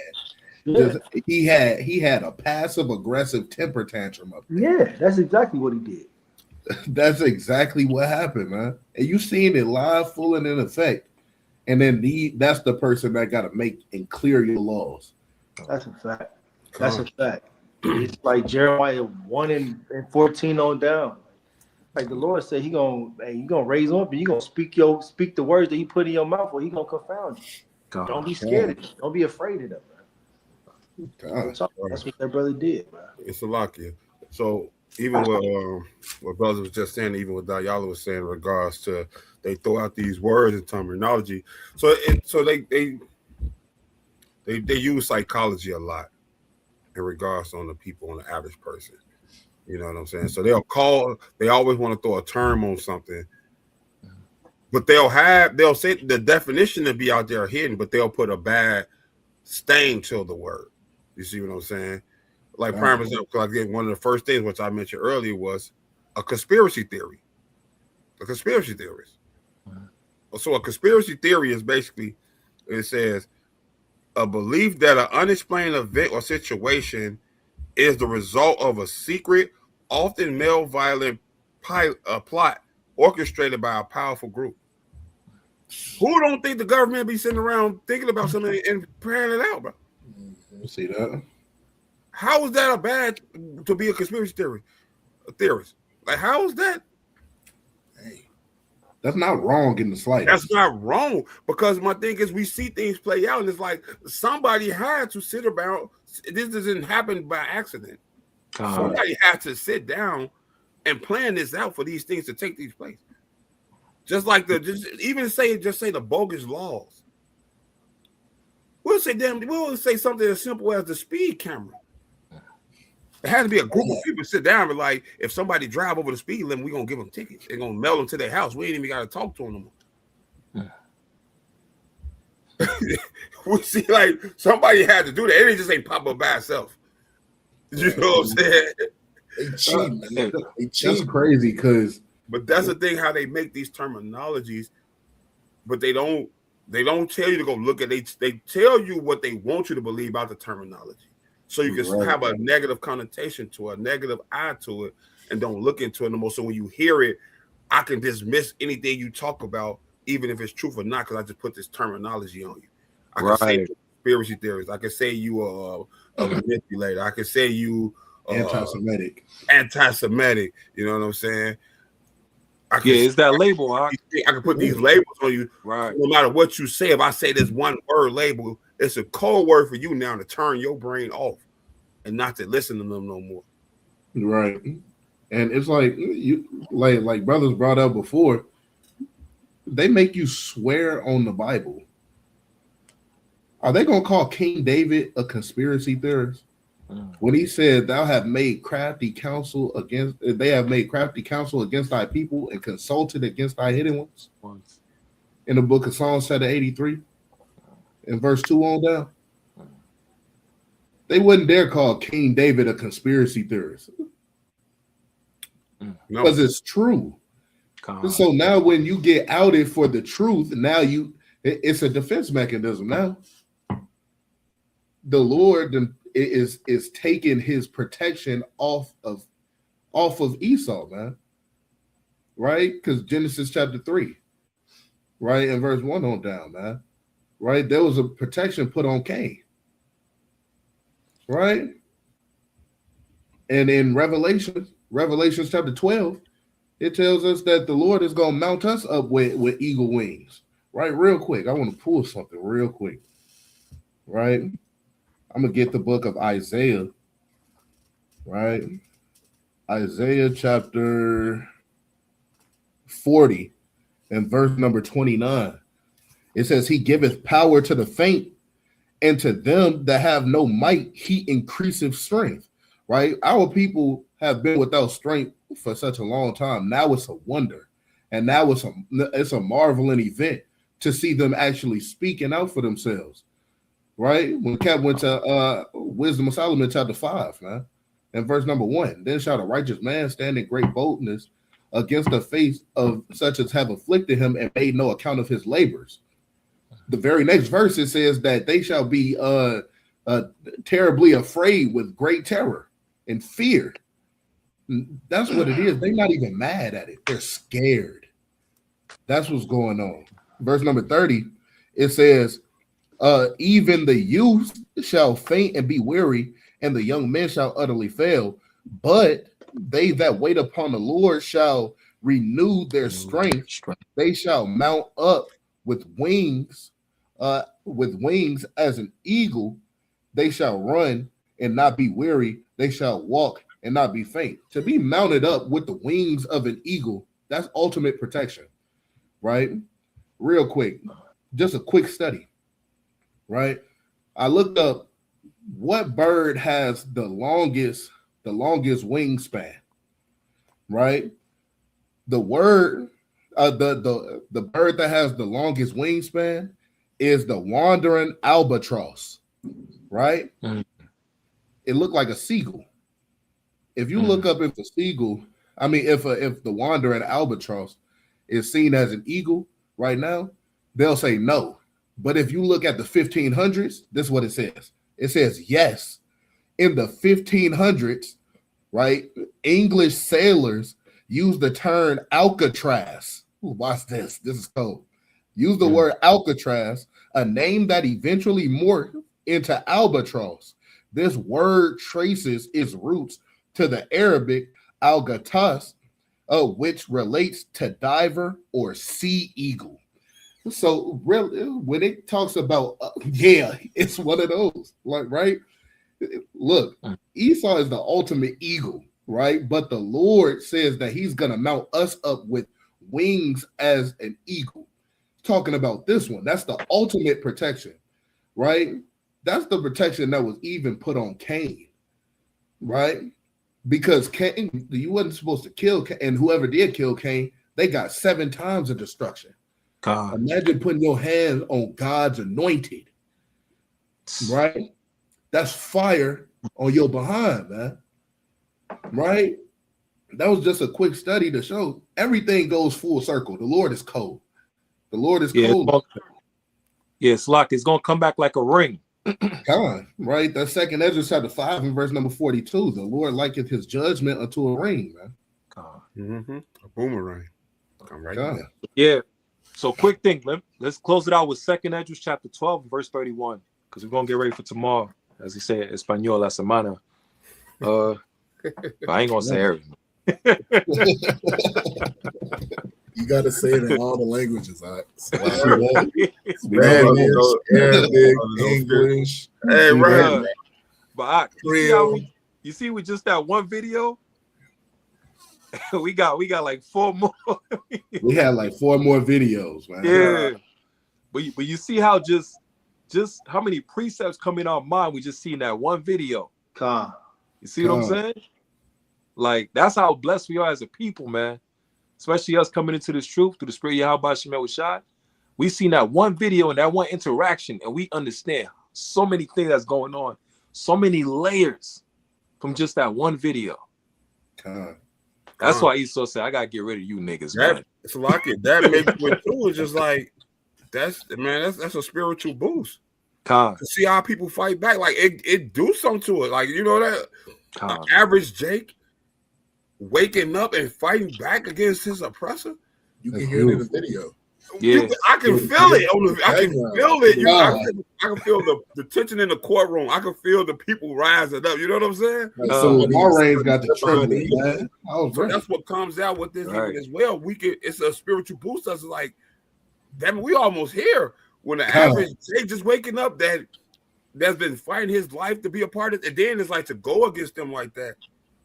Yeah. He had a passive aggressive temper tantrum up there. Yeah, that's exactly what he did. That's exactly what happened, man. And you seen it live, full and in effect. and then that's the person that got to make and clear your laws. That's a fact. That's a fact. It's like Jeremiah 1 and 14 on down. Like the Lord said, you gonna raise up and you gonna speak the words that He put in your mouth, or He gonna confound you. God. Don't be scared of it. Don't be afraid of them, man. That's what that brother did, man. It's a lock here. So even what brother was just saying, even what Dayala was saying in regards to they throw out these words and terminology. So they use psychology a lot in regards on the people, on the average person. You know what I'm saying? So they always want to throw a term on something, but they'll say the definition to be out there hidden, but they'll put a bad stain to the word. You see what I'm saying? Like prime example, again, one of the first things which I mentioned earlier was a conspiracy theory. A conspiracy theorist. So a conspiracy theory is basically, it says, a belief that an unexplained event or situation is the result of a secret, often male-violent plot orchestrated by a powerful group. Who don't think the government be sitting around thinking about something and planning it out, bro? See that? How is that a bad to be a conspiracy theorist? Like, how is that? Hey, that's not wrong in the slightest. That's not wrong, because my thing is we see things play out, and it's like somebody had to sit around. This doesn't happen by accident. Somebody had to sit down and plan this out for these things to take these place. Just like just say the bogus laws. We'll say something as simple as the speed camera. It has to be a group of people sit down and like, if somebody drive over the speed limit, we're gonna give them tickets. They're gonna mail them to their house. We ain't even gotta talk to them no more. We see, like, somebody had to do that. It ain't just ain't pop up by itself. You know what I'm saying? They cheat, man. That's crazy, because but that's the thing, how they make these terminologies, but they don't tell you to go look at it. They tell you what they want you to believe about the terminology. So you can have a negative connotation to it, a negative eye to it, and don't look into it no more. So when you hear it, I can dismiss anything you talk about, even if it's truth or not, because I just put this terminology on you. I can say conspiracy theories. I can say you are a manipulator. I can say you anti-Semitic. Anti-Semitic. You know what I'm saying? It's that label. I can put these labels on you. Right. No matter what you say, if I say this one word label, it's a code word for you now to turn your brain off and not to listen to them no more. Right. And it's like you like brothers brought up before, they make you swear on the Bible. Are they gonna call King David a conspiracy theorist? When he said, "Thou have made crafty counsel against," they have made crafty counsel against thy people and consulted against thy hidden ones. In the book of Psalms, chapter 83, in verse 2 on down, they wouldn't dare call King David a conspiracy theorist because it's true. So now, when you get outed for the truth, now it's a defense mechanism. Now, the Lord is taking His protection off of Esau, man. Right? Because Genesis chapter 3, right, in verse 1 on down, man. Right? There was a protection put on Cain. Right? And in Revelation chapter 12, it tells us that the Lord is going to mount us up with eagle wings. Right? Real quick. I want to pull something real quick. Right? I'm going to get the book of Isaiah, right? Isaiah chapter 40 and verse number 29. It says, He giveth power to the faint, and to them that have no might, He increaseth strength, right? Our people have been without strength for such a long time. Now it's a wonder. And now it's a marveling event to see them actually speaking out for themselves. Right? When Cap went to Wisdom of Solomon, chapter 5, man, and verse number 1, then shall the righteous man stand in great boldness against the face of such as have afflicted him and made no account of his labors. The very next verse, it says that they shall be terribly afraid with great terror and fear. That's what it is. They're not even mad at it. They're scared. That's what's going on. Verse number 30, it says, even the youth shall faint and be weary, and the young men shall utterly fail. But they that wait upon the Lord shall renew their strength. They shall mount up with wings as an eagle. They shall run and not be weary. They shall walk and not be faint. To be mounted up with the wings of an eagle, that's ultimate protection, right? Real quick, just a quick study, right? I looked up what bird has the longest wingspan, right? The bird that has the longest wingspan is the wandering albatross, right? It looked like a seagull. If you look up if the seagull, if the wandering albatross is seen as an eagle right now, they'll say no. But if you look at the 1500s, this is what it says. It says yes. In the 1500s, right, English sailors used the term Alcatraz. Ooh, watch this. This is cold. Use the word Alcatraz, a name that eventually morphed into albatross. This word traces its roots to the Arabic algatas, which relates to diver or sea eagle. So really, when it talks about, it's one of those, like, right? Look, Esau is the ultimate eagle, right? But the Lord says that he's going to mount us up with wings as an eagle. Talking about this one, that's the ultimate protection, right? That's the protection that was even put on Cain, right? Because Cain, you wasn't supposed to kill Cain, and whoever did kill Cain, they got 7 times of destruction. God. Imagine putting your hands on God's anointed, right? That's fire on your behind, man, right? That was just a quick study to show everything goes full circle. The Lord is cold. The Lord is cold. It's like it's going to come back like a ring. God, right? That's 2 Ezra chapter 5 and verse number 42. The Lord liketh his judgment unto a ring, man. God. A boomerang. Come right there. Yeah. So quick thing, let's close it out with 2 Ezra chapter 12 verse 31, because we're going to get ready for tomorrow. As he said, Espanol la semana. But I ain't going to say everything. You got to say it in all the languages. Spanish, Arabic, English. Hey, right. But you see with just that one video, we got like 4 more. We had like 4 more videos, man. Yeah. But you see how just how many precepts come in our mind we just see in that one video. You see what I'm saying? Like, that's how blessed we are as a people, man. Especially us coming into this truth through the spirit of Yahweh Shemel Shad. We seen that one video and that one interaction, and we understand so many things that's going on, so many layers from just that one video. That's why Esau said, "I gotta get rid of you niggas." Man. It's like it. That makes it too. It's just like that's a spiritual boost. To see how people fight back, like it do something to it. Like, you know that average Jake waking up and fighting back against his oppressor. You can hear it in the video. Yeah, I can feel it. I can feel it. I can feel the tension in the courtroom. I can feel the people rising up. You know what I'm saying? So Bahrain's got the trembling, man. So that's what comes out with this even as well. It's a spiritual boost. Us like, damn, we almost here. When the average Jake just waking up that's been fighting his life to be a part of it, and then it's like to go against them like that.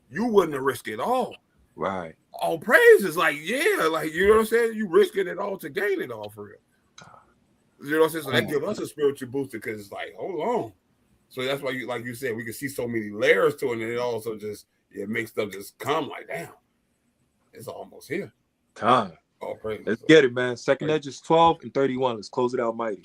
You wouldn't have risked it all. Right. All praise is like, yeah, like, you know what I'm saying? You risking it all to gain it all for real. You know what I'm saying? So that gives us a spiritual booster because it's like, hold on. So that's why, like you said, we can see so many layers to it, and it also just, it makes them just come like, damn, it's almost here. All praise. Let's get it, man. 2 Ezra 12 and 31. Let's close it out mighty.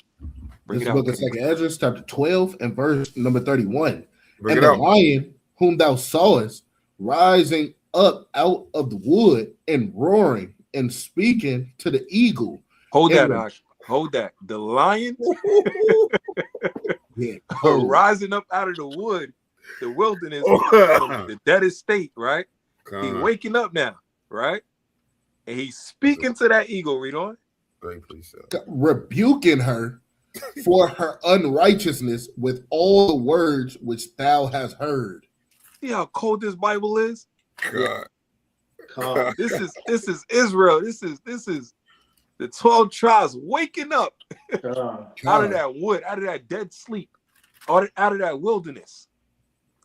Bring it out. Book of 2 Ezra chapter 12 and verse number 31. And the lion whom thou sawest rising up out of the wood and roaring and speaking to the eagle. Hold that. The lion rising up out of the wood, the wilderness, the deadest state, right? He's waking up now, right? And he's speaking to that eagle, read on. Rebuking her for her unrighteousness with all the words which thou hast heard. See how cold this Bible is? God. This is Israel. This is the 12 tribes waking up out of that wood, out of that dead sleep, out of that wilderness,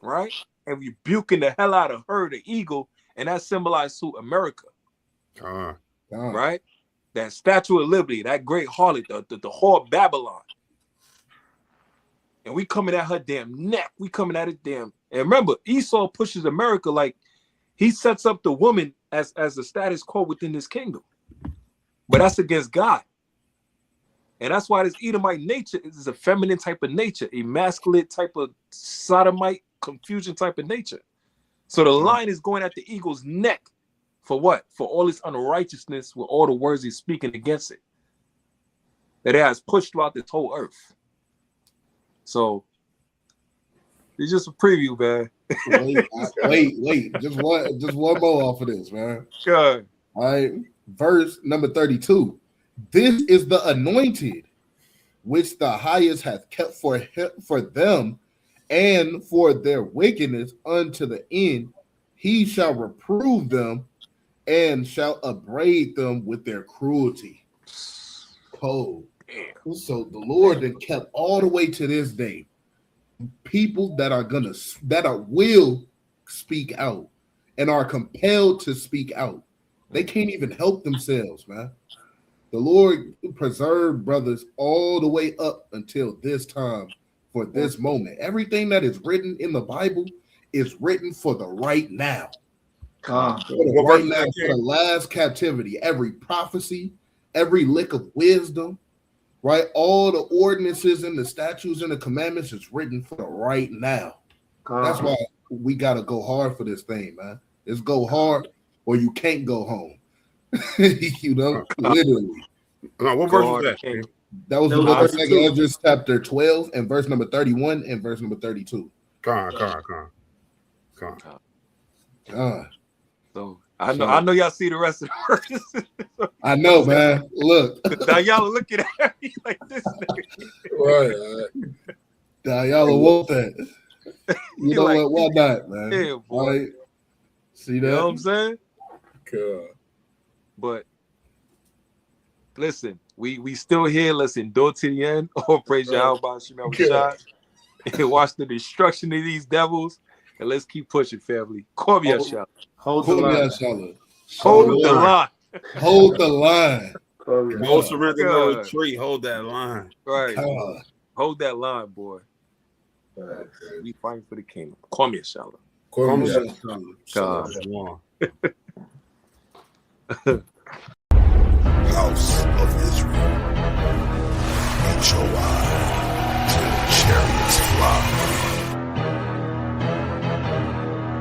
right? And rebuking the hell out of her, the eagle, and that symbolized to America, right? That Statue of Liberty, that great harlot, the whore of Babylon. And we coming at her damn neck. We coming at it damn. And remember, Esau pushes America like he sets up the woman as the status quo within his kingdom. But that's against God. And that's why this Edomite nature is a feminine type of nature, a masculine type of sodomite confusion type of nature. So the lion is going at the eagle's neck for what? For all his unrighteousness with all the words he's speaking against it. That it has pushed throughout this whole earth. So it's just a preview, man. Wait. Just one more off of this, man. Sure. All right. Verse number 32. This is the anointed which the highest hath kept for them and for their wickedness unto the end. He shall reprove them and shall upbraid them with their cruelty. Cold. So the Lord that kept all the way to this day people that will speak out and are compelled to speak out. They can't even help themselves, man. The Lord preserved brothers all the way up until this time for this moment. Everything that is written in the Bible is written for the right now. For the last captivity, every prophecy, every lick of wisdom, right? All the ordinances and the statutes and the commandments is written for the right now. That's why we got to go hard for this thing, man. It's go hard or you can't go home. You know, literally. What verse was that? That was the book of 2 Ezra, chapter 12, and verse number 31 and verse number 32. So I know y'all see the rest of the verses. I know, man. Look. Now y'all are looking at me like this. Right. Now y'all want that. You know what? Why not, man? Yeah, boy. Right? See that? You know what I'm saying? God. But listen, we still here. Let's endure to the end. Oh, praise Yahweh Shemel and watch the destruction of these devils. And let's keep pushing, family. Hold the line. Hold the line. No surrender, no retreat. Hold that line. Right. Hold that line, boy. We fighting for the kingdom. Call me a shallow. House of Israel.